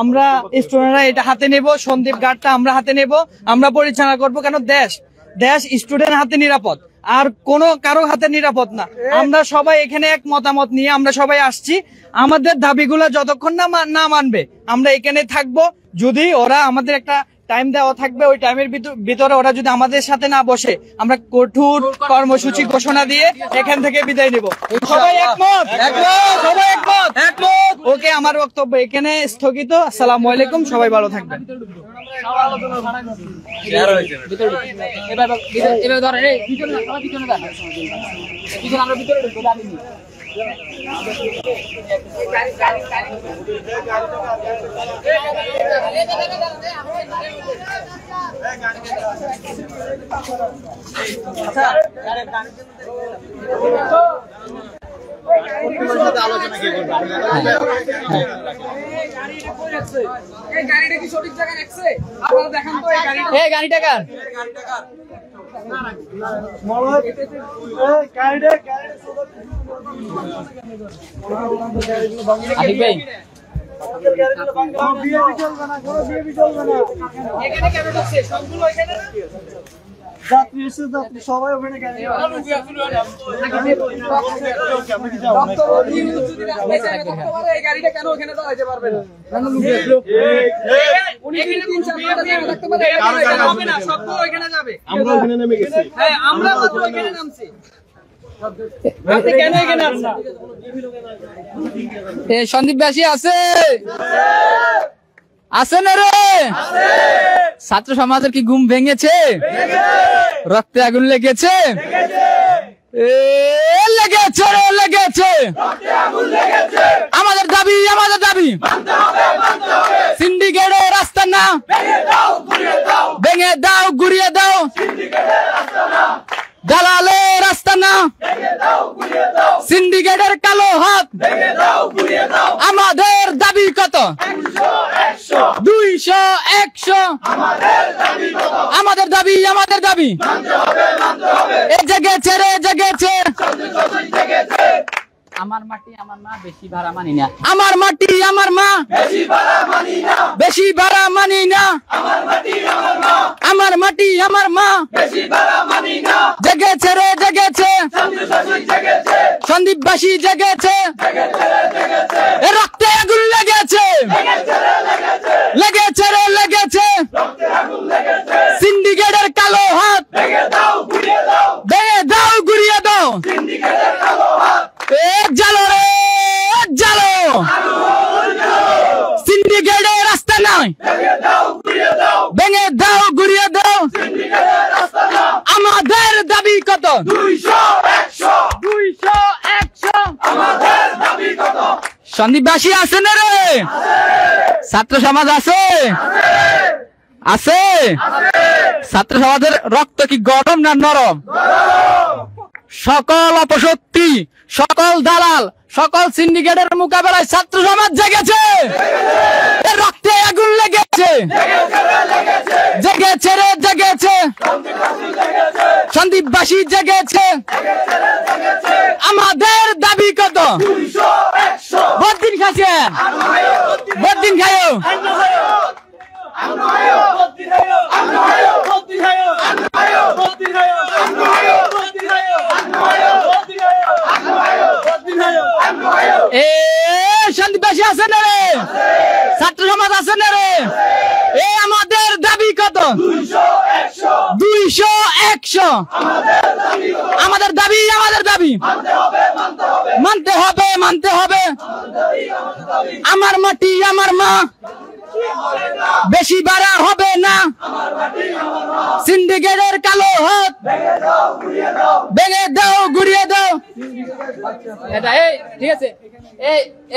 S11: আমরা স্টুডেন্টরা এটা হাতে নেব, সন্দ্বীপ গার্ডটা আমরা হাতে নেব, আমরা পরিচালনা করব। কেন দেশ স্টুডেন্ট হাতে নিরাপদ, আর কোনো কারো হাতে নিরাপদ না। আমরা সবাই এখানে এক মতামত নিয়ে আমরা সবাই আসছি। আমাদের দাবিগুলা যতক্ষণ না মানবে আমরা এখানে থাকবো। যদি ওরা আমাদের একটা টাইম দেওয়া থাকবে, ওই টাইমের ভিতরে ওরা যদি আমাদের সাথে না বসে, আমরা কঠোর কর্মসূচি ঘোষণা দিয়ে এখান থেকে বিদায় নিব। সবাই একমত? সবাই একমত? ওকে, আমার বক্তব্য এখানে স্থগিত। আসসালামু আলাইকুম, সবাই ভালো থাকবেন।
S1: গাড়িটা কার? আদিক ভাই,
S3: সবাই ওখানে
S5: গাড়িটা কেন ওখানে দাঁড়াইতে পারবে না?
S1: সন্দীপবাসী আছে আছে না রে? ছাত্র সমাজের কি ঘুম ভেঙেছে? রক্তে আগুন লেগেছে? লেগেছে রে, লেগেছে। আমাদের দাবি সিন্ডিকেটের রাস্তা না ভেঙে দাও, ঘুরিয়ে দাও। দালালের রাস্তা না, সিন্ডিকেটের কালো হাত। আমাদের দাবি কত? 200, 100। আমাদের দাবি এ জেগেছে রে, জেগেছে। আমার মাটি আমার মা, বেশি ভাড়া মানি না। আমার মাটি আমার মা, বেশি ভাড়া মানি না। বেশি ভাড়া মানি না। আমার মাটি আমার মা, বেশি ভাড়া মানি না। জেগেছে রে, জেগেছে। সন্দীপবাসী জেগেছে। রক্তে আগুন লেগেছে, লেগেছে রে, লেগেছে। সিন্ডিকেটের কালো হাত ভেঙে দাও, ঘুরিয়ে দাও। জালো রে, জালো। সিন্ডিকেটের রাস্তা নাই, ভেঙে দাও, ঘুরিয়ে দাও। আমাদের দাবি কত? 200, 100। আমাদের দাবি কত? সন্দীপবাসী আছে না রে? ছাত্র সমাজ আছে? আছে। ছাত্র সমাজের রক্ত কি গরম না নরম? সকল অপশক্তি, সকল দালাল, সকল সিন্ডিকেটের মোকাবেলায় ছাত্র সমাজ জেগেছে। রক্তে আগুন লেগেছে, জেগেছে রে, জেগেছে। সন্দীপবাসী জেগেছে। আমাদের দাবি কত? 200, 100। বদিন খাইছে, বদিন খাইও। সন্দীপবাসী আছে না রে? ছাত্র সমাজ আছে না রে? আমাদের দাবি কত? 200, 200 100 আমাদের দাবি মানতে হবে আমার মাটি আমার মা বেশি বাড়া হবে না সিন্ডিকেটের কালো হাত ভেঙে দাও গুড়িয়ে দাও এটা এই ঠিক আছে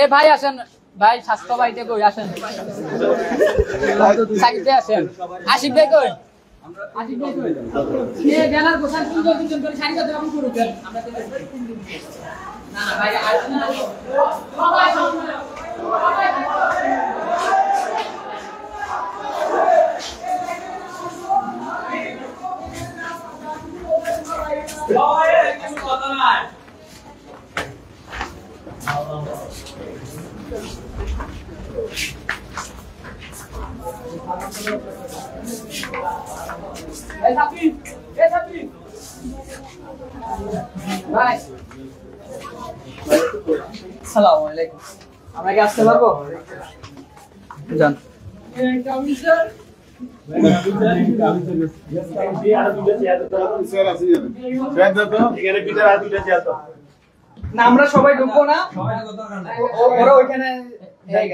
S1: এই ভাই আসেন ভাই স্বাস্থ্য ভাইতে কই আসেন সাকিতে আসেন আশিক ভাই কই আশিক ভাই কই এই ব্যানার গোছান সুন্দর করে শাড়ি করতে আপনি শুরু করেন আমরা না ভাই আসেন না সবাই
S11: আসসালামু আলাইকুম। আমরা কি আসতে পারবো?
S1: যান
S11: না আমরা সবাই ঢুকবো না, ওরা ওইখানে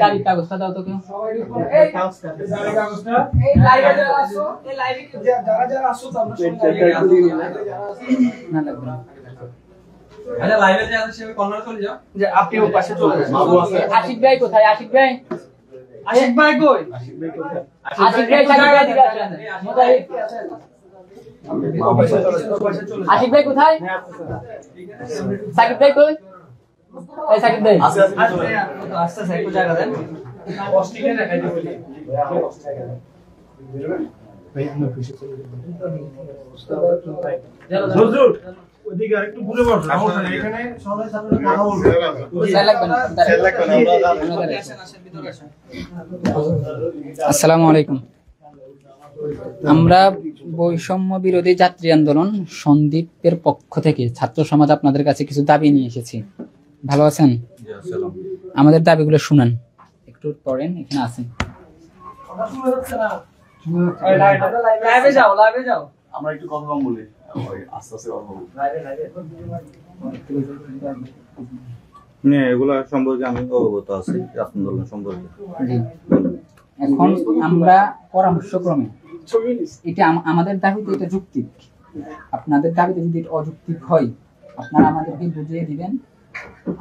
S1: গাড়ির কাগজটা দাও তো কেউ
S11: এই লাইভে যারা আসো, এই লাইভে যারা আসো তো আমরা
S1: না লাগবে না
S8: আচ্ছা লাইভে যে আছে সে কর্নার চলে যাও,
S11: যে আপনি ওর পাশে চলে যান।
S1: আশিক ভাই কোথায় আশিক ভাই
S11: আশিক ভাই কই?
S1: আশিক ভাই সাকিব ভাই দিকে আসেন মোজাহিদ আশিক ভাই কোথায় সাকিব ভাই কই এই সাকিব ভাই
S11: আস্তে আস্তে একটু জায়গা দেন।
S6: কষ্টিকে দেখাই দিই হুজুর ওদিকে আরেকটু ঘুরে বসো, এখানে সবাই সাথে কথা বলবে।
S1: আসসালামু আলাইকুম। আমরা বৈষম্য বিরোধী যাত্রী আন্দোলন সন্দ্বীপের পক্ষ থেকে ছাত্র সমাজ আপনাদের কাছে কিছু দাবি নিয়ে এসেছি। ভালো আছেন? আমাদের দাবিগুলো শুনেন, একটু পড়েন, এখানে আছেন।
S11: লাইভে যাও, লাইভে যাও।
S12: আমরা একটু কথা কম বলি, আস্তে আস্তে কথা বলবো। এগুলা সম্পর্কে আমি অবগত আছি, আন্দোলন সম্পর্কে।
S1: এখন আমরা পরামর্শক্রমে এটা আমাদের দাবিতে এটা যৌক্তিক, আপনাদের দাবিতে যদি এটা অযৌক্তিক হয় আপনারা আমাদেরকে বুঝিয়ে দিবেন।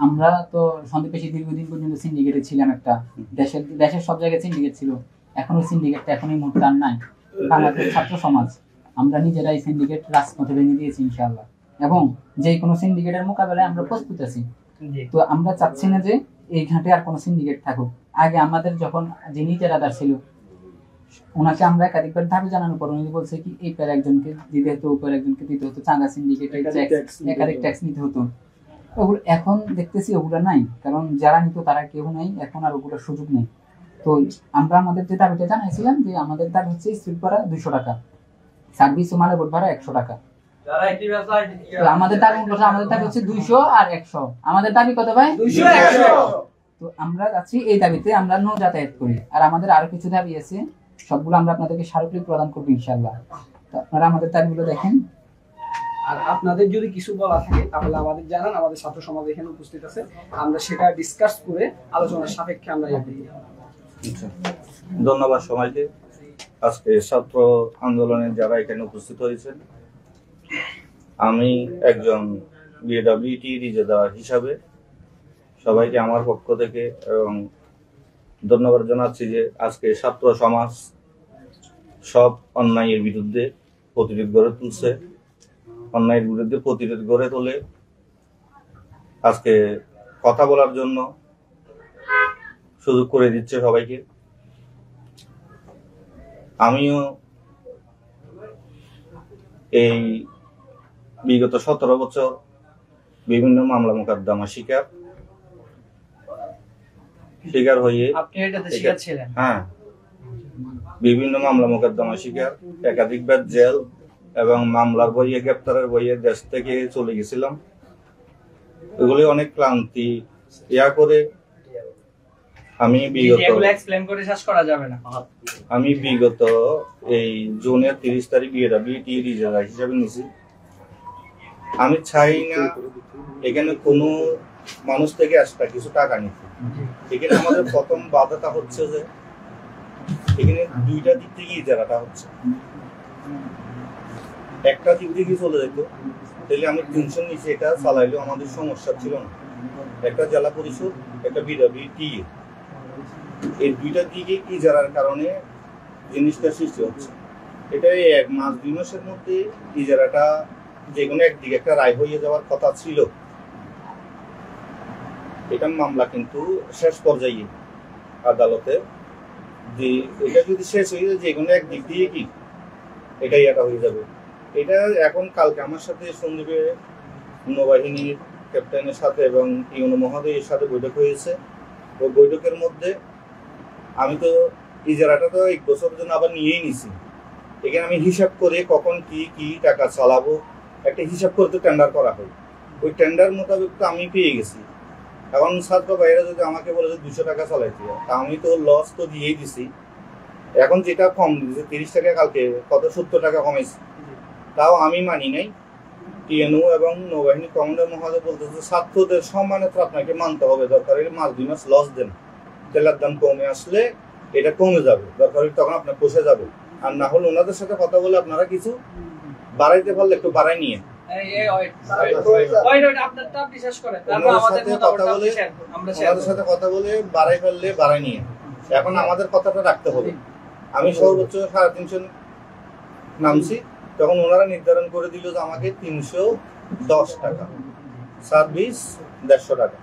S1: আমরা তো সন্দ্বীপে দীর্ঘদিন পর্যন্ত সিন্ডিকেটে ছিলাম, একটা দেশের সব জায়গায় সিন্ডিকেট ছিল, এখন ওই সিন্ডিকেটটা এখন এই মুহূর্তে আর নাই। বাংলাদেশের ছাত্র সমাজ আমরা নিজেরাই সিন্ডিকেট রাজপথে ভেঙে দিয়েছি ইনশাআল্লাহ, এবং যে কোনো সিন্ডিকেটের মোকাবেলায় আমরা প্রস্তুত আছি। তো আমরা চাচ্ছি না যে এই ঘাটে আর কোনো সিন্ডিকেট থাকুক। আগে আমাদের যখন যিনি জেরাদার ছিল ওনাকে আমরা একাধিকবার দাবি জানানোর পর উনি বলছে কি এই পের একজনকে দিতে হতো, ওপর একজনকে দিতে হতো, চাঁদা সিন্ডিকেটের একাধিক ট্যাক্স নিতে হতো। ওগুলো এখন দেখতেছি ওগুলো নাই, কারণ যারা নিত তারা কেউ নাই, এখন আর ওগুলোর সুযোগ নেই। তো আমরা আমাদের যে দাবিটা জানাইছিলাম যে আমাদের দাবি হচ্ছে স্পিড ভাড়া 200 টাকা, সার্ভিস ও মালের ভাড়া 100 টাকা। আমাদের দাবি হচ্ছে 200 আর 100। আমাদের দাবি কত ভাই? 200 100। তো আমরা যাচ্ছি এই দাবিতে, আমরা নো যাতায়াত করি। আর আমাদের আরো কিছু দাবি আছে, সবগুলো আমরা আপনাদেরকে স্মারকলিপি প্রদান করবো ইনশাআল্লাহ। তো আপনারা আমাদের দাবিগুলো দেখেন।
S5: আর আপনাদের যদি কিছু বলা থাকে তাহলে আমাদের জানান, আমাদের ছাত্র সমাজ এখানে উপস্থিত আছে, আমরা সেটা ডিসকাস করে আলোচনার সাপেক্ষে আমরা
S12: ধন্যবাদ সবাইকে। আজকে ছাত্র আন্দোলনের যারা এখানে উপস্থিত হয়েছেন, আমি একজন বিএডব্লিউটি রিজেদার হিসাবে সবাইকে আমার পক্ষ থেকে এবং ধন্যবাদ জানাচ্ছি যে আজকে ছাত্র সমাজ সব অন্যায়ের বিরুদ্ধে প্রতিরোধ গড়ে তুলছে, অন্যায়ের বিরুদ্ধে প্রতিরোধ গড়ে তোলে। আজকে কথা বলার জন্য সুযোগ করে দিচ্ছে সবাইকে। আমিও এই বিগত 17 বছর বিভিন্ন মামলা মোকদ্দমা শিকার হয়ে, হ্যাঁ, বিভিন্ন মামলা মোকদ্দমা শিকার, একাধিকবার জেল এবং মামলার বইয়ে, গ্রেপ্তারের বইয়ে দেশ থেকে চলে গেছিলাম। এগুলি অনেক ক্লান্তি করে আমি বিগত
S11: এগুলো এক্সপ্লেইন করে শেষ করা যাবে না।
S12: আমি বিগত এই জুনের 30 তারিখ বিএডব্লিউটি রিজার্ভ হিসাবে নিছি। আমি চাই না এখানে কোনো মানুষ থেকে একটা কিছু টাকা নিতে। এখানে আমাদের প্রথম বাধাটা হচ্ছে যে এখানে দুইটা দিক থেকে ইজারাটা হচ্ছে। একটা দিক থেকে চলে যেত তাহলে আমি 300 নিচে এটা চালাইলেও আমাদের সমস্যা ছিল না। একটা জেলা পরিষদ, একটা বিডব্লিউটি, এই দুইটা দিকে ইজারার কারণে জিনিসটা সৃষ্টি হচ্ছে। এটা এই 1 মাস 2 মাসের মধ্যে ইজারাটা যে কোনো একদিকে একটা রায় হয়ে যাওয়ার কথা ছিল। এটা মামলা কিন্তু শেষ পর্যায়ে আদালতে, যে এটা যদি শেষ হয়ে যায় যে কোনো একদিক দিয়ে কি এটাই এটা হয়ে যাবে। এটা এখন কালকে আমার সাথে সন্দীপের নৌবাহিনীর ক্যাপ্টেনের সাথে এবং ইউনো মহোদয়ের সাথে বৈঠক হয়েছে। ওই বৈঠকের মধ্যে আমি তো ইজারাটা তো 1 বছরের জন্য আবার নিয়েই নিছি। এখানে আমি হিসাব করে কখন কি কি টাকা চালাবো একটা হিসাব করে তো টেন্ডার করা হয়। ওই টেন্ডার মোতাবেক তো আমি পেয়ে গেছি। এখন ছাত্র ভাইয়েরা যদি আমাকে বলে যে 200 টাকা চালাইতে, তা আমি তো লস তো দিয়েই দিছি। এখন যেটা কম দিয়েছে 30 টাকা, কালকে কত 70 টাকা কমেছে, তাও আমি মানি নাই। টিএনও এবং নৌবাহিনী কমান্ডার মহোদয় বলতেছে ছাত্রদের সম্মানে তো আপনাকে মানতে হবে, দরকার হলে মাস 2 মাস লস দেন, তেলের দাম কমে আসলে এটা কমে যাবে, দরকার হলে তখন আপনার পোষে যাবে। আর না হলে ওনাদের সাথে কথা বলে আপনারা কিছু বাড়াইতে পারলে একটু বাড়াই নিয়ে কথা বলে বাড়াই ফেললে বাড়াই নিয়ে। এখন আমাদের কথাটা রাখতে হবে। আমি সর্বোচ্চ 350 নামছি, তখন ওনারা নির্ধারণ করে দিল যে আমাকে 310 টাকা, সার্ভিস 150 টাকা।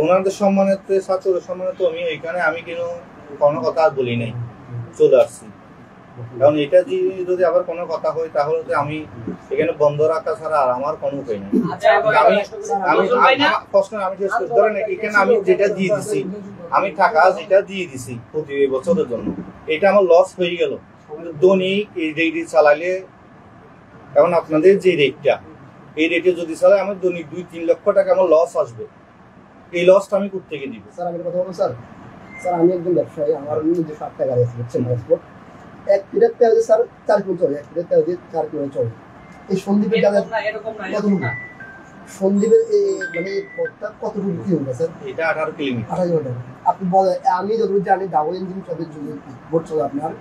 S12: ওনাদের সম্মানেতে, ছাত্রদের সম্মানে তো আমি এখানে আমি কোনো কথা আর বলি নাই, চলে আসছি। কারণ এটা যদি আবার কোনো কথা হয় তাহলে আমি এখানে বন্ধ রাখা ছাড়া আর আমার কোনো উপায় নেই। আমি শেষ করতে ধরেন এখানে আমি যেটা দিয়ে দিছি, আমি টাকা যেটা দিয়ে দিছি প্রতি বছরের জন্য, এটা আমার লস হয়ে গেল। দৈনিক এই রেটে চালাইলে, এখন আপনাদের যে রেটটা, এই রেটে যদি চালাই আমার দৈনিক 2-3 লক্ষ টাকা আমার লস আসবে। এই লসটা আমি কোথা থেকে দিব?
S2: স্যার আমি কথা বলবো স্যার। স্যার আমি একজন ব্যবসায়ী, আমার নিজে 7 টাকা আছে, বুঝছেন? পাসপোর্ট 1 লিটার তেল দিয়ে স্যার 4 কিলো চলে, 1 লিটার তেল দিয়ে 4 কিলো চলে। এই সন্দীপের কাছে কতটুকু? সন্দীপের মানে পথটা কতটুকু কিলোমিটার স্যার?
S12: এটা 18 কিলোমিটার।
S2: 18 কিলোমিটার। আপনি বলেন, আমি যতটুকু জানি ডাবল ইঞ্জিন চলের জন্য বোট চলে আপনার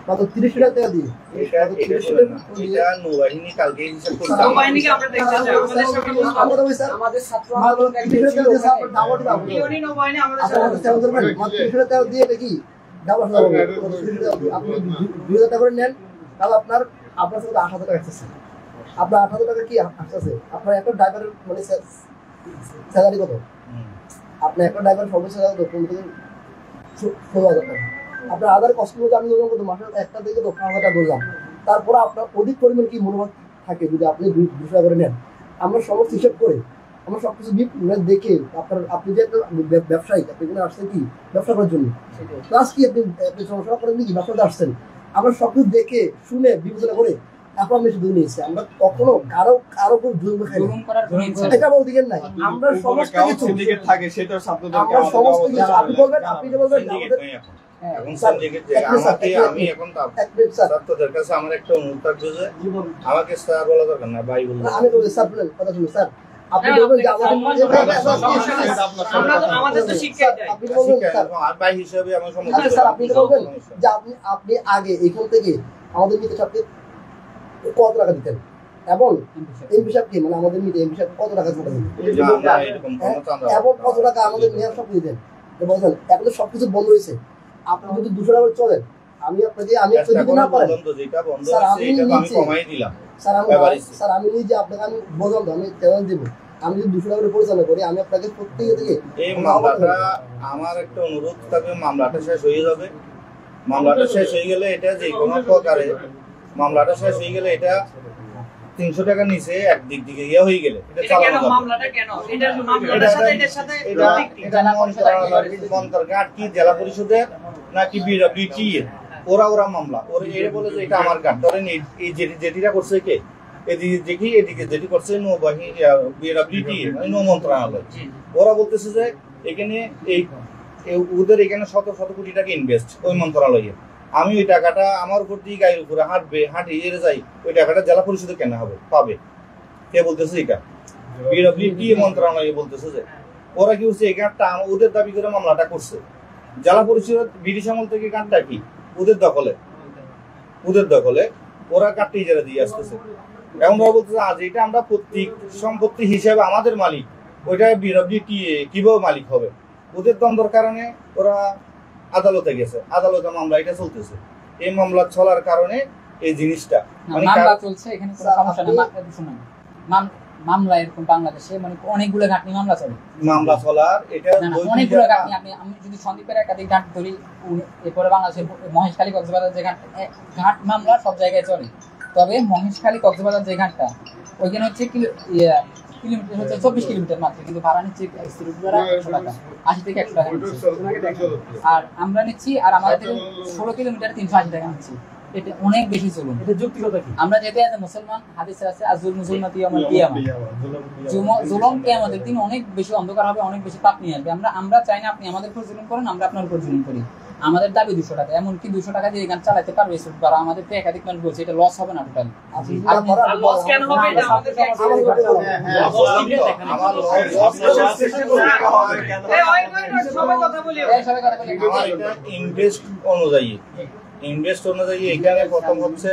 S2: কত 30 লিটার তেল দিয়ে।
S12: এটা নৌবাহিনী কালকে হিসাব করতে
S11: নৌবাহিনীকে আমরা দেখতে চাই, আমাদের সাথে আমাদের ছাত্র আন্দোলন ইউনি নৌবাহিনী আমাদের সাথে
S2: তেল ধরবেন, মাত্র 30 লিটার তেল দিয়ে দেখি ডাবল হবে। আপনি 2000 টাকা করে নেন, তাহলে আপনার সাথে 8000 টাকা আসছে। আপনার 8000 টাকা কি আসছে? আপনার একটা ড্রাইভারের মানে স্যালারি কত? আপনার একটা ড্রাইভার সর্বোচ্চ স্যালারি কত? 16,000 টাকা। আপনার আদার কষ্ট করতে আমি ধরলাম কত, মাসে একটা থেকে 10,000 টাকা ধরলাম। তারপরে আপনার অধিক পরিমাণ কি মনোভাব থাকে যদি আপনি 200 টাকা করে নেন। আমরা সমস্ত হিসাব করে আমরা সবকিছু দেখে আপনি যে একটা ব্যবসায়ী, আপনি এখানে আসছেন কি ব্যবসা করার জন্য, প্লাস কি আপনি সমস্যা করেন কি ব্যবসাতে আসছেন, আমরা সবকিছু দেখে শুনে বিবেচনা করে এখন আমি শুধু নিয়েছি। আমরা কখনো কারো খুব জুলুম খাই এটা বলতে গেলে নাই। আমরা সমস্ত কিছু
S6: থাকে সেটা ছাত্রদের
S2: আমরা সমস্ত কিছু আপনি বলবেন, আপনি যে বলবেন
S12: এখন আমি এখন ছাত্রদের কাছে আমার একটা অনুরোধ থাকবে যে আমাকে স্যার বলা দরকার না, ভাই বলবো।
S2: আমি বলি স্যার কথা শুনুন স্যার, আপনি বলবেন যে
S11: আমাদের তো শিক্ষা দেয়,
S2: আপনি বলবেন স্যার
S12: ভাই হিসেবে আমার
S2: স্যার আপনি বলবেন যে আপনি আগে এখান থেকে আমাদের মিতে সবকে কত টাকা দিতেন এবং এমপি সাহেবকে মানে আমাদের মিতে এমপি সাহেব কত টাকা দিতেন এবং কত টাকা আমাদের মেয়র সব দিতেন বলছেন। এখন তো সবকিছু বন্ধ হয়েছে। আপনি যদি 200 টাকা চলেন, আমি আপনাকে যদি না পারেন স্যার আমি নিজে আপনাকে আমি বললাম আমি চ্যালেঞ্জ দেবো, আমি যদি 200 টাকা করে পরিচালনা করি আমি আপনাকে প্রত্যেকে থেকে
S12: এই মামলাটা আমার একটা অনুরোধ থাকবে, মামলাটা শেষ হয়ে যাবে। মামলাটা শেষ হয়ে গেলে এটা যে কোনো প্রকারে মামলাটা শেষ হয়ে গেলে এটা 300 টাকা নিচে একদিক দিকে ইয়ে হয়ে গেলে এটা চালানো যাবে।
S11: মামলাটা কেন এটা মামলাটার সাথে এটার সাথে
S12: মন্তরঘাট কি জেলা পরিষদের নাকি বিডব্লিউটি ওরা মামলা ওরা এর বলে যে এটা আমার ঘাট ধরেন এই যেটিটা করছে কে এদিকে দেখি এদিকে যেটি করছে নৌবাহিনী বিডব্লিউটি নৌ মন্ত্রণালয়। ওরা বলতেছে যে এখানে এই ওদের এখানে শত শত কোটি টাকা ইনভেস্ট ওই মন্ত্রণালয়ে। আমি ওই টাকাটা আমার উপর দিয়ে গাড়ির উপরে হাঁটিয়ে যাই, ওই টাকাটা জেলা পরিষদে কেন হবে পাবে? কে বলতেছে এটা? বিডব্লিউটি মন্ত্রণালয় বলতেছে যে ওরা কি হচ্ছে এখানটা ওদের দাবি করে মামলাটা করছে। জেলা পরিষদ ব্রিটিশ আমল থেকে গানটা কি ওদের দখলে ওরা কাটতে ইজারা দিয়ে আসতেছে। এখন ওরা বলতেছে আজ এটা আমরা প্রত্যেক সম্পত্তি হিসেবে আমাদের মালিক, ওইটা বিডব্লিউটি কিভাবে মালিক হবে? ওদের দ্বন্দ্বের কারণে ওরা আদালতে গেছে, আদালতে মামলা এটা চলতেছে। এই মামলা চলার কারণে এই জিনিসটা
S1: মামলা চলছে, এখানে কোনো সমস্যা নেই। মামলা এরকম বাংলাদেশে মানে অনেকগুলো ঘাটনি মামলা চলে,
S12: মামলা চলার এটা
S1: অনেকগুলো ঘাটনি। আমি যদি সন্দীপের একাধিক ঘাট ধরি, এরপরে বাংলাদেশের মহেশখালী কক্সবাজার যে ঘাট মামলা সব জায়গায় চলে, তবে মহেশখালী কক্সবাজার যে ঘাটটা ওইখানে হচ্ছে কিলোমিটার হচ্ছে 24 কিলোমিটার মাত্র, কিন্তু ভাড়া নিচ্ছে 100 টাকা, 80 থেকে 100 টাকা নিচ্ছে। আর আমরা নিচ্ছি, আর আমাদের থেকে 16 কিলোমিটার 380 টাকা নিচ্ছি। এটা অনেক বেশি চলুন। এটা যুক্তিগত কি? আমরা যেতে আছে মুসলমান, হাদিসে আছে আজুল মুসলমাতি ইয়াউমুল কিয়ামা, জুলুম কিয়ামতের দিন অনেক বেশি অন্ধকার হবে, অনেক বেশি পাপ নিয়ে আসবে। আমরা চাই না আপনি আমাদের উপর জুলুম করেন, আমরা আপনার উপর জুলুম করি। আমাদের দাবি 200 টাকা, এমনকি 200 টাকা দিয়ে গান চালাতে পারবে সুট করা। আমাদের তো একাধিক মানুষ বলছে এটা লস হবে না টোটাল।
S11: লস কেন হবে? এটা আমাদের সবাই কথা বলি,
S12: ইনভেস্ট অনুযায়ী এখানে প্রথম হচ্ছে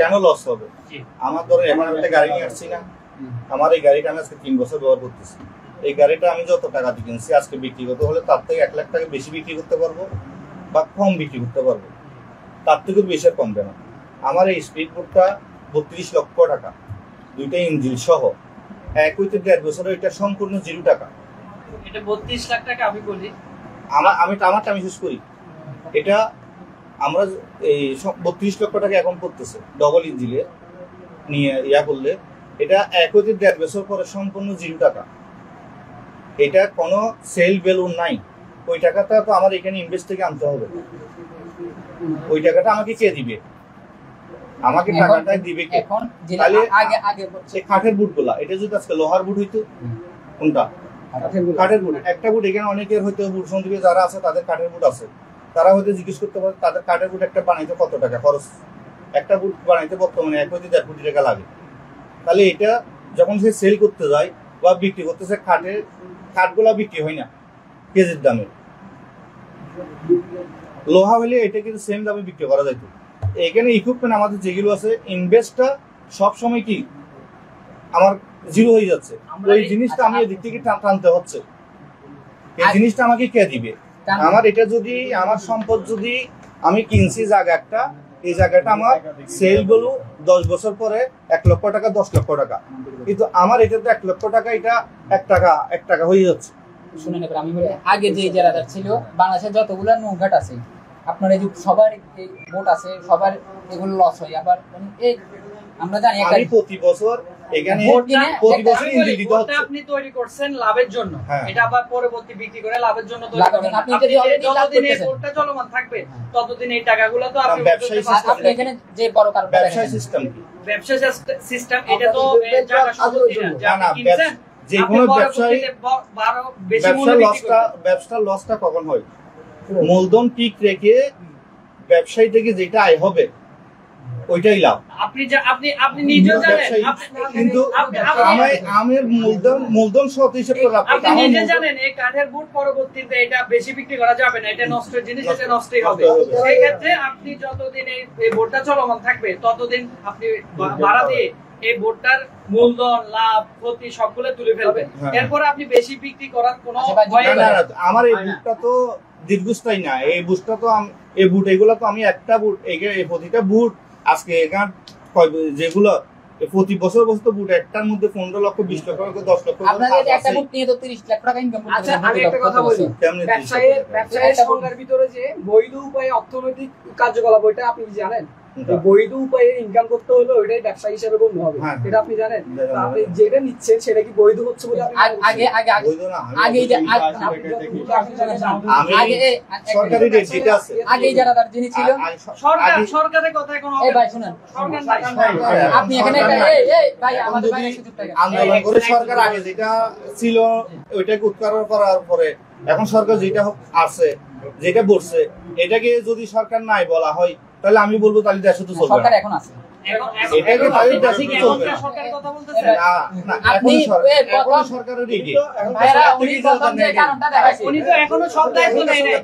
S12: কেন লস হবে? আমার ধরুন এখন একটা গাড়ি নিয়ে আসছি না, আমার এই গাড়িটা আমি আজকে 3 বছর ব্যবহার করতেছি। এই গাড়িটা আমি যত টাকা দিয়ে কিনছি আজকে বিক্রি করতে হলে তার থেকে 1 লাখ টাকা বেশি বিক্রি করতে পারবো বা কম বিক্রি করতে পারবো, তার থেকে বেশি কমবে না। আমার এই স্পিড বোটটা 32 লক্ষ টাকা, 2টা ইঞ্জিন সহ, 1 হইতে 1.5 বছরে এটা সম্পূর্ণ 0 টাকা।
S11: এটা 32 লাখ টাকা আমি বলি,
S12: আমারটা আমি শেষ করি। এটা আমরা এই 32 লক্ষ টাকা এখন পড়তেছে ডবল ইঞ্জিনে নিয়ে করলে, এটা 1 হইতে 1.5 বছর পরে সম্পূর্ণ 0 টাকা। এটা কোনো সেল ভ্যালু নাই। ওই টাকাটা তো আমার এখানে ইনভেস্ট থেকে আনতে হবে। ওই টাকাটা আমাকে কে দিবে? আমাকে টাকাটা দিবে কে? তাহলে এই কাঠের বুটগুলা, এটা যদি আজকে লোহার বুট হইতো, কোনটা কাঠের বুট? একটা বুট এখানে অনেকের হয়তো বুট সন্দীপে যারা আছে তাদের কাঠের বুট আছে, তারা হয়তো জিজ্ঞেস করতে পারে তাদের কাঠের বুট একটা বানাইতে কত টাকা খরচ। একটা বুট বানাইতে বর্তমানে 1 থেকে 1.5 কোটি টাকা লাগে। তাহলে এটা যখন সে সেল করতে যায় বা বিক্রি করতেছে, কাঠগুলা বিক্রি হয় না কেজির দামে। লোহা হলে এটা কিন্তু সেম দামে বিক্রি করা যাইতো। এখানে ইকুইপমেন্ট আমাদের যেগুলো আছে, ইনভেস্টটা সবসময় কি আমার 0 হয়ে যাচ্ছে। ওই জিনিসটা আমি এদিক থেকে টানতে হচ্ছে। এই জিনিসটা আমাকে কে দিবে? আমার এটা যদি আমার সম্পদ যদি আমি কিনছি জায়গা একটা, এই জায়গাটা আমার সেল বলু 10 বছর পরে 1 লক্ষ টাকা, 10 লক্ষ টাকা, কিন্তু আমার এটা তো 1 লক্ষ টাকা, এটা 1 টাকা হয়ে যাচ্ছে।
S1: শুনে নেবেন, আমি বলি আগে যে ইজারাদার ছিল বাংলাদেশের যতগুলো নৌঘাট আছে, আপনার এই যে সবার এই বোট আছে, সবার এগুলো লস হয়। আবার এই আমরা জানি
S12: আমি প্রতি বছর এখানে প্রতি বছর ইঞ্জিন দিতে হচ্ছে।
S11: আপনি তৈরি করছেন লাভের জন্য, এটা আবার পরবর্তী বিক্রি করে লাভের জন্য তৈরি করেন। আপনি যতদিন এই বোটটা চলমান থাকবে ততদিন এই টাকাগুলো তো আপনি
S1: আপনি এখানে যে বড় কারণ
S12: ব্যবসায় সিস্টেম কি?
S11: ব্যবসা সিস্টেম এটা তো জায়গা সম্পত্তি না, যা আপনি কিনছেন।
S12: যে কোনো ব্যবসায়ী ব্যবসার লসটা কখন হয়? মূলধন ঠিক রেখে ব্যবসায়ী থেকে যেটা আয় হবে ওইটাই লাভ।
S11: আপনি নিজেও জানেন,
S12: কিন্তু আমি মূলধন শর্ত হিসেবে
S11: আপনি নিজে জানেন এই কাঠের বুট পরবর্তীতে এটা বেশি বিক্রি করা যাবে না, এটা নষ্টের জিনিস, এটা নষ্টই হবে। সেই ক্ষেত্রে আপনি যতদিন এই বোটটা চলমান থাকবে ততদিন আপনি ভাড়া দিয়ে এই বোটটার মূলধন, লাভ, ক্ষতি সবগুলো তুলে ফেলবেন। এরপরে আপনি বেশি বিক্রি করার কোনো ভয় নেই।
S12: আমার এই বুটটা তো দীর্ঘস্থায়ী না। এই বুটটা তো এই বুট এগুলো তো আমি একটা বুট এই প্রতিটা বুট আজকে এখান যেগুলো প্রতি বছর বুট একটার মধ্যে 15 লক্ষ, 20 লক্ষ, 10 লক্ষ।
S1: আপনাদের একটা বুট নিয়ে তো 30 লাখ টাকা ইনকাম করতে
S5: আচ্ছা, আমি একটা কথা বলি, ব্যবসায়ের সংজ্ঞার ভিতরে যে বৈধ উপায়ে অর্থনৈতিক কার্যকলাপ, ওইটা আপনি জানেন? বৈধ উপায়ে ইনকাম করতে হলে ওইটাই ব্যবসা হিসেবে গণ্য হবে, এটা আপনি জানেন? আপনি যেটা নিচ্ছেন সেটা কি বৈধ হচ্ছে বলে আপনি
S12: সরকারি রেট যেটা আছে,
S1: আগে যারা তার যিনি ছিল
S11: সরকারের কথা এখন
S1: এই ভাই শুনেন, আপনি এখানে ভাই আমাদের ভাই সুযোগ টাকা
S12: আন্দোলন করে সরকার আগে যেটা ছিল ওইটাকে উৎখাত করার পরে এখন সরকার যেটা আছে, যেটা বলছে, এটাকে যদি সরকার নাই বলা হয় তাহলে আমি বলবো তাহলে দেশে তো চলবে না।
S1: সরকার এখন আছে,
S12: এটাকে তাহলে দেশে তো চলবে না।
S1: সরকারের কথা বলতেছেন
S12: না,
S1: আপনি
S12: এখন সরকারের দিকে
S1: ভাইরা উনি প্রথম যে কারণটা দেখাইছে,
S11: উনি তো এখনো সব দায়িত্ব নেয় নাই।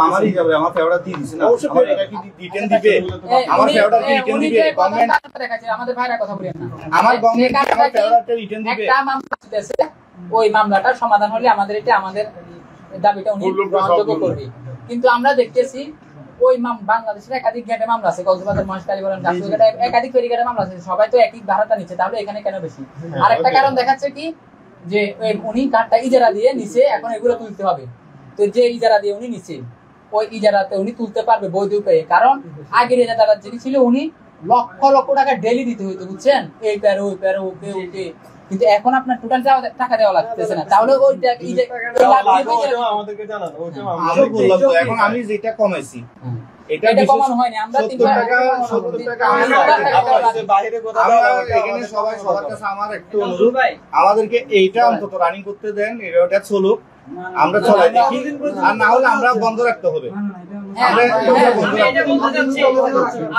S12: আমারই যাবে, আমার ফেভারিট দিয়ে দিছে না, আমার এটা কি রিটার্ন দিবে, আমার ফেভারিট কি রিটার্ন দিবে গভর্নমেন্ট,
S1: দেখাইছে আমাদের ভাইরা কথা বলেন না,
S12: আমার গভর্নমেন্ট আমার ফেভারিট রিটার্ন দিবে।
S1: একটা মামলা দিতেছে, ওই মামলাটার সমাধান হলে আমাদের এটা আমাদের দাবিটা উনি গ্রহণযোগ্য করবে। কিন্তু আমরা দেখতেছি ওই বাংলাদেশের একাধিক ঘাটে মামলা আছে, কক্সবাজার, মহেশখালী বলেন, গাছুঘাটে একাধিক ফেরিঘাটে মামলা আছে, সবাই তো একই ভাড়াটা নিচ্ছে, তাহলে এখানে কেন বেশি? আরেকটা কারণ দেখাচ্ছে কি যে উনি কাঠটা ইজারা দিয়ে নিছে, এখন এগুলো তুলতে হবে। তো যে ইজারা দিয়ে উনি নিছে ওই ইজারাতে উনি তুলতে পারবে বৈধ উপায়ে, কারণ আগের ইজারা যিনি ছিল উনি লক্ষ লক্ষ টাকা ডেলি দিতে হইতো, বুঝছেন, এই প্যারো ওই প্যারো ওকে ওকে, কিন্তু এখন আপনার টোটাল টাকা দেওয়া লাগতেছে না, তাহলে ওই
S6: আমাদেরকে জানান।
S12: আমি বললাম তো এখন আমি যেটা কমাইছি এটা
S1: কমানো হয়নি, আমরা
S12: 70 টাকা
S6: বাইরে কথা
S12: এখানে সবাই সবার কাছে আমার একটু অনুরোধ, আমাদেরকে এইটা অন্তত রানিং করতে দেন, এটা চলুক, আমরা চলাই দেখি, আর না হলে আমরা বন্ধ রাখতে হবে।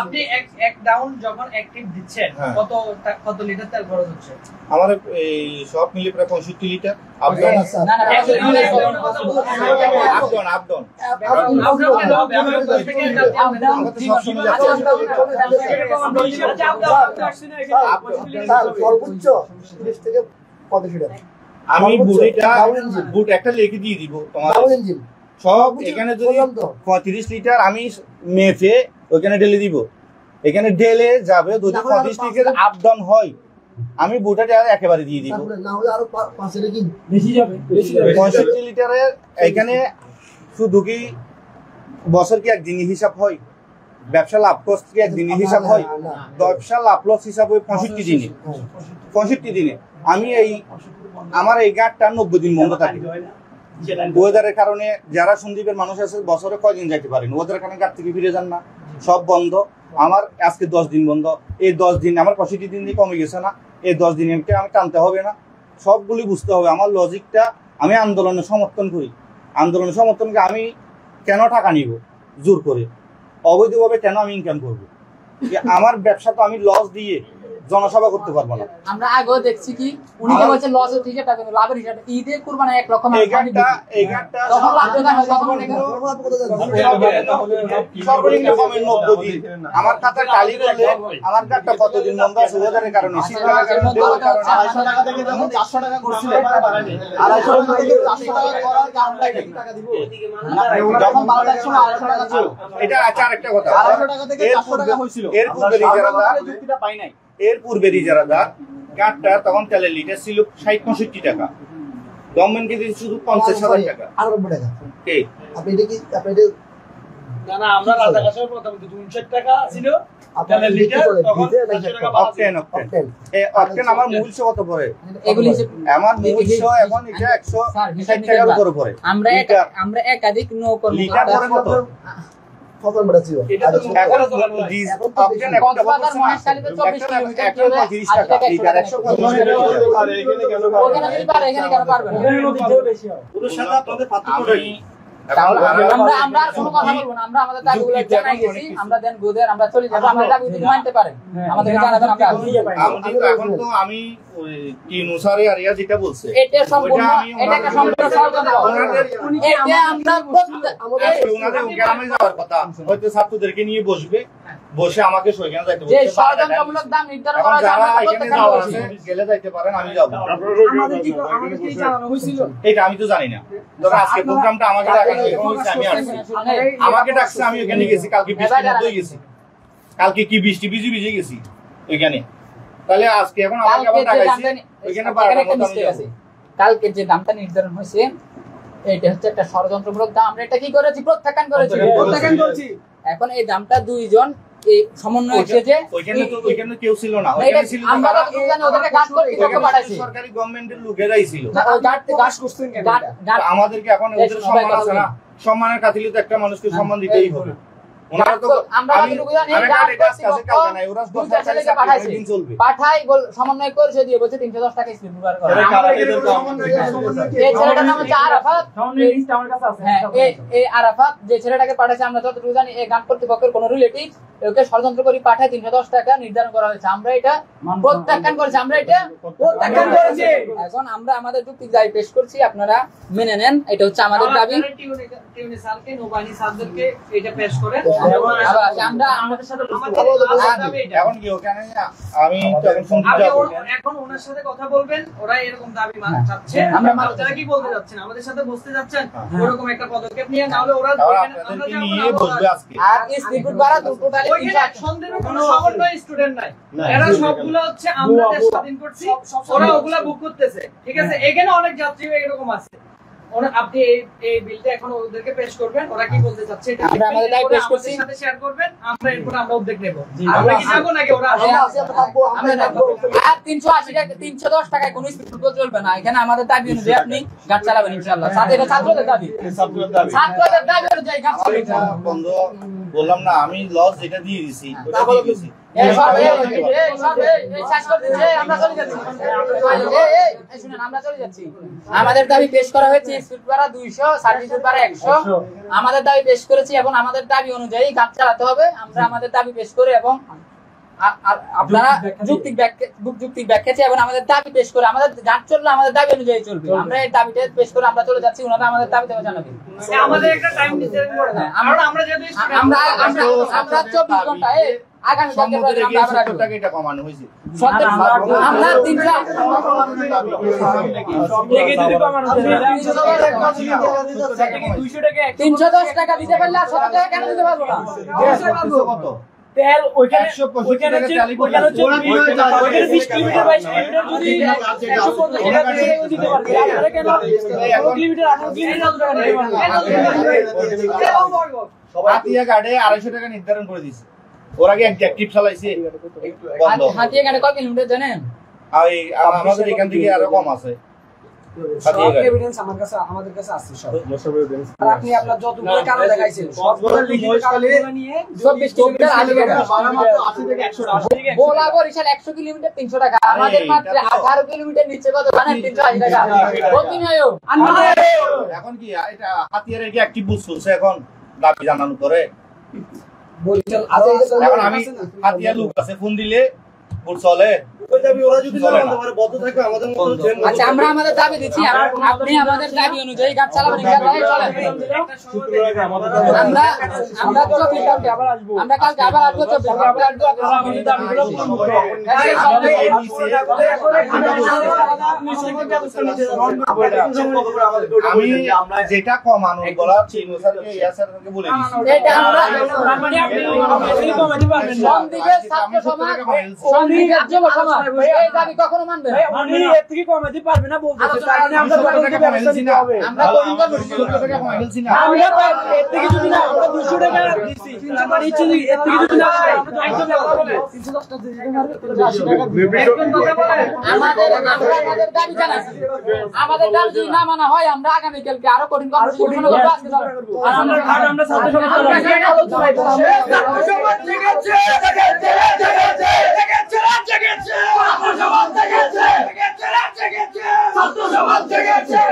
S11: আপনি এক ডাউন যখন অ্যাক্টিভ দিচ্ছেন কত লিটার তেল খরচ হচ্ছে?
S12: আমার এই সব মিলে প্রায় 65 লিটার আপডাউন। আমি বুট একটা লিখে দিয়ে দিব তোমার সব, এখানে যদি 35 লিটার আমি মেপে ওখানে ঢেলে দিব, এখানে ঢেলে যাবে, যদি 35 লিটার আপ ডাউন হয় আমি বুটাটা একেবারে দিয়ে দিব, 65 লিটারের। এখানে শুধু কি বছর কি একদিনই হিসাব হয়? ব্যবসা লাভ লস কি একদিনই হিসাব হয়? ব্যবসা লাভ লস হিসাব হয় 65 দিনে। 65 দিনে আমি আমার এই গাড়টা 90 দিন বন্ধ থাকে। ওয়েদারের কারণে যারা সন্দ্বীপের মানুষ আছে বছরে কয়দিন যাইতে পারেন, ওয়েদারের কারণে গাড়ি থেকে ফিরে যান না, সব বন্ধ। আমার আজকে 10 দিন বন্ধ, এই 10 দিন আমার 65 দিন দিয়ে কমে গেছে না, এই 10 দিন আমি টানতে হবে না, সবগুলি বুঝতে হবে। আমার লজিকটা, আমি আন্দোলনের সমর্থন করি, আন্দোলনের সমর্থনকে আমি কেন টাকা নিব জোর করে, অবৈধভাবে কেন আমি ইনকাম করবো? আমার ব্যবসা তো আমি লস দিয়ে জনসভা করতে পারবো না।
S1: আমরা আগেও দেখছি কি উনি যে বলছে লস হচ্ছে হিসাবটা কিন্তু লাভের হিসাবটা ঈদে কুরবানি 1 লক্ষ মানুষ
S12: এইটা
S1: তখন লাভ দোকান হয়, তখন
S12: সর্বনিম্ন কমের 90 দিন। আমার খাতা টালি করলে আমার কার্ডটা কতদিন বন্ধ আছে ওয়েদারের কারণে, শীতকালের কারণে, দেওয়ার কারণে।
S7: 250 টাকা থেকে যখন 400 টাকা করছিলেন 250 টাকা থেকে 400 টাকা করার কারণটা কি? যখন 12 টাকার সময় 250 টাকা ছিল,
S12: এটা আরেকটা কথা,
S7: 250 টাকা থেকে 400 টাকা হয়েছিল,
S12: এর পূর্বে ইজারাদার
S7: যুক্তিটা পাই নাই।
S12: এর পূর্বে ইজারাদার কার্ডটা তখন তেলের লিটার ছিল 60-65 টাকা, গভর্নমেন্টকে দিয়েছে শুধু 50,000 টাকা।
S2: 98 টাকা।
S12: ঠিক
S2: আপনি এটা কি আপনি এটা
S3: না আমরা রাজাকাশের প্রথমে 260 টাকা ছিল
S2: আপনার লিটার তখন
S12: অকটেন আমার মূল্য কত পড়ে?
S1: এগুলি
S12: আমার মূল্য এখন এটা 160 টাকার উপরে পড়ে।
S1: আমরা একাধিক নো
S12: লিটার পড়ে কত?
S2: কত বড় ছিল
S12: এটা তো এখন অকটেন একটা
S1: কক্সবাজার মহেশখালীতে 24 কিলোমিটার
S12: এখন 30 টাকা লিটার 150 টাকা
S6: আর এখানে কেন
S1: ওখানে যদি পারে এখানে কেন পারবে না?
S6: ওদের সাথে আপনাদের পার্থক্য কি?
S1: আমরা আর কোনো কথা বলবো না, আমরা আমাদের দাবিগুলো জানাই গেছি, আমরা দেন গুদের আমরা চলে যাব, আমরা দাবিগুলো মানতে পারেন, আমাদেরকে জানাবেন, আমরা
S12: এখন তো আমি ওই কি নুসারে আরিয়া যেটা বলছে
S1: এটা সম্পূর্ণ এটা একটা সম্পূর্ণ ষড়যন্ত্র। এটা আমরা
S12: ওনাদের গ্রামে যাওয়ার কথা, হয়তো ছাত্রদেরকে নিয়ে বসবে, বসে আমাকে সইখানে যাইতে বলছে,
S1: যে ষড়যন্ত্রমূলক দাম নির্ধারণ করা
S12: যারা
S1: যাবে
S12: এখানে যাওয়া আছে গেলে যাইতে পারেন, আমি যাব।
S11: আমাদের কি জানানো হয়েছিল?
S12: এটা আমি তো জানি না, ধরো আজকে প্রোগ্রামটা আমাকে ডাকা হয়েছে, আমি আসছি, আমাকে ডাকছে, আমি ওখানে গেছি, কালকে বৃষ্টির মধ্যেই গেছি, কালকে কি বৃষ্টি ভিজে গেছি ওইখানে, তাহলে আজকে এখন আমাকে আবার ডাকাইছে ওইখানে বারবার মতো আমি যাব।
S1: কালকে যে দামটা নির্ধারণ হয়েছে এটা হচ্ছে একটা ষড়যন্ত্রমূলক দাম, আমরা এটা কি করেছি? প্রত্যাখ্যান করেছি। এখন এই দামটা দুইজন এই সমন্বয় এসেছে,
S12: ওইখানে কেউ ছিল না, ওইখানে ছিল
S1: আমরা তো জানি ওদেরকে গাছ কর্তৃপক্ষ পাঠাইছে,
S12: সরকারি গভর্নমেন্টের লোকেরাই ছিল।
S1: গাছ করছেন কেন?
S12: আমাদেরকে এখন ওদের সম্মান আছে না, সম্মানের খাতিরে তো একটা মানুষকে সম্মান দিতেই হবে। ওনারা তো
S1: আমরা যতটুকু জানি গ্রাম কর্তৃপক্ষ দুইটা ছেলেকে পাঠাইছে, পাঠাই সমন্বয় করেছে দিয়ে বলছে 310 টাকা স্পিড ব্যবহার করে। এই ছেলেটার নাম হচ্ছে আরাফাত। হ্যাঁ, এই আরাফাত যে ছেলেটাকে পাঠাইছে আমরা যতটুকু জানি এই গ্রাম কর্তৃপক্ষের কোন রিলেটিভ ওকে ষড়যন্ত্র করে পাঠায় 310 টাকা নির্ধারণ করা হয়েছে। আমরা এটা প্রত্যাখ্যান করেছি, আমরা এটা প্রত্যাখ্যান করেছি। এখন আমরা আমাদের যুক্তির দাবি পেশ করছি, আপনারা মেনে নেন, এটা হচ্ছে আমাদের দাবি।
S11: টিউনি স্যারকে, নৌবাহিনী স্যারদেরকে এটা পেশ করেন।
S1: আমরা আমাদের সাথে
S12: এখন কি ওখানে আমি তো এখন ফোন
S11: এখন ওনার সাথে কথা বলবেন, ওরা এরকম দাবি চাচ্ছে, আপনারা কি বলতে যাচ্ছেন? আমাদের সাথে বসতে যাচ্ছেন ওরকম একটা পদক্ষেপ নিয়ে, না হলে ওরা
S12: নিয়ে বসবে আজকে।
S1: আর স্পিড বাড়া টোটালি
S11: সন্দেহের কোনো সমন্বয় স্টুডেন্ট নাই, এরা সবগুলো হচ্ছে আমরা দেশ স্বাধীন করছি, ওরা ওগুলা বুক করতেছে, ঠিক আছে? এখানে অনেক যাত্রী এরকম আছে। আপনি এই বিলটা এখন ওদেরকে পেশ করবেন, ওরা কি বলতে চাচ্ছে এটা
S1: আমরা আমাদের দাবি পেশ করছি,
S11: সাথে শেয়ার করবেন, আমরা এরপর আমরা উদ্যোগ নেব। আমরা কি যাবো নাকি ওরা আসবে?
S1: আর 380 টাকা 310 টাকায় কোনো স্পিড ব্রেকার চলবে না। এখানে আমাদের দাবি অনুযায়ী আপনি গাড়ি চালাবেন ইনশাআল্লাহ। সাথে এটা ছাত্রদের দাবি, ছাত্রদের দাবি অনুযায়ী গাড়ি চালাবেন।
S12: বন্ধ বললাম না, আমি লস যেটা দিয়ে দিছি ওটা দিয়ে দিছি।
S1: আমাদের দাবি পেশ করা হয়েছে স্পিড ভাড়া 200, সার্ভিস ভাড়া 100। আমাদের দাবি পেশ করেছি এবং আমাদের দাবি অনুযায়ী গাড়ি চালাতে হবে। আমরা আমাদের দাবি পেশ করে এবং আপনারা যুক্তিক ব্যাখ্যাছে এবং আমাদের দাবি পেশ করে আমাদের গাড়ি চললে আমাদের দাবি অনুযায়ী চলবে। আমরা এই দাবিটা পেশ করে আমরা চলে যাচ্ছি, ওনারা আমাদের দাবি দেওয়া জানাবেন।
S11: আমাদের একটা টাইম নির্ধারণ করে দেন, আমরা যেহেতু
S1: আমরা 24 ঘন্টা আগামী কালকে আমরা
S12: টাকা এটা কমানো হয়েছে।
S1: আমরা 310 টাকা দিতে পারলে আর 100 টাকা কেন দিতে পারবো না?
S12: কত
S11: তেল ওইখানে 20 কিলোমিটার 22 কিলোমিটার যদি 150 টাকা দিয়ে দিতে পারবে, আপনারা কেন 1 কিলোমিটার 18 কিলোমিটার টাকা নিতে পারবেন?
S12: হাতিয়া গাড়ে 250 টাকা নির্ধারণ করে দিয়েছে। ওর আগে অ্যাক্টিভ চালাইছে বন্ধ।
S1: হাতিয়া গাড়ি কত কিলোমিটার জানেন?
S12: আমাদের এখান থেকে আরো কম আছে।
S5: এভিডেন্স আমাদের কাছে আছে সব। আর আপনি আপনার যতগুলো কারণ দেখাইছেন সবগুলো লিখিত কাগজগুলো নিয়ে
S1: 24 কিলোমিটার 80 টাকা,
S5: মাত্র 80 থেকে 100 টাকা।
S1: বোলা বরিশাল 100 কিলোমিটার 300 টাকা, আমাদের মাত্র 18 কিলোমিটার নিচে কত জানেন? 380 টাকা। প্রতিনিয়ত
S12: এখন কি এটা হাতিয়ারে কি অ্যাক্টিভ বুঝ চলছে, এখন দাবি জানানো করে
S5: বরিশাল
S12: এখন আমি হাতিয়া লোক আছে ফোন দিলে বুঝ চলে।
S1: আচ্ছা, আমরা আমাদের দাবি দিচ্ছি, আপনি আমাদের দাবি অনুযায়ী গাড়ি চালাবেন ইনশাআল্লাহ। আমরা কালকে আবার আসবো।
S12: আমি যেটা কমানো বলা স্যারকে বলে দিচ্ছি,
S1: এই দাবি কখনো মানবে না।
S11: আপনি এর থেকে কমাতে পারবে না বলতে চাই, আমরা
S12: আমরা
S1: আমরা এর থেকে যদি না আমরা
S11: 200 টাকা দিছি, মানে এর থেকে যদি না আমরা একদম কথা বলে 310 টাকা
S1: আমাদের দাবি জানাচ্ছি। আমাদের দাবি যদি না মানা হয় আমরা আগামী কালকে আরো কঠিন কর্মসূচি ঘোষণা করব। আজকে
S11: আমরা ছাত্র সমাজ
S13: জেগেছে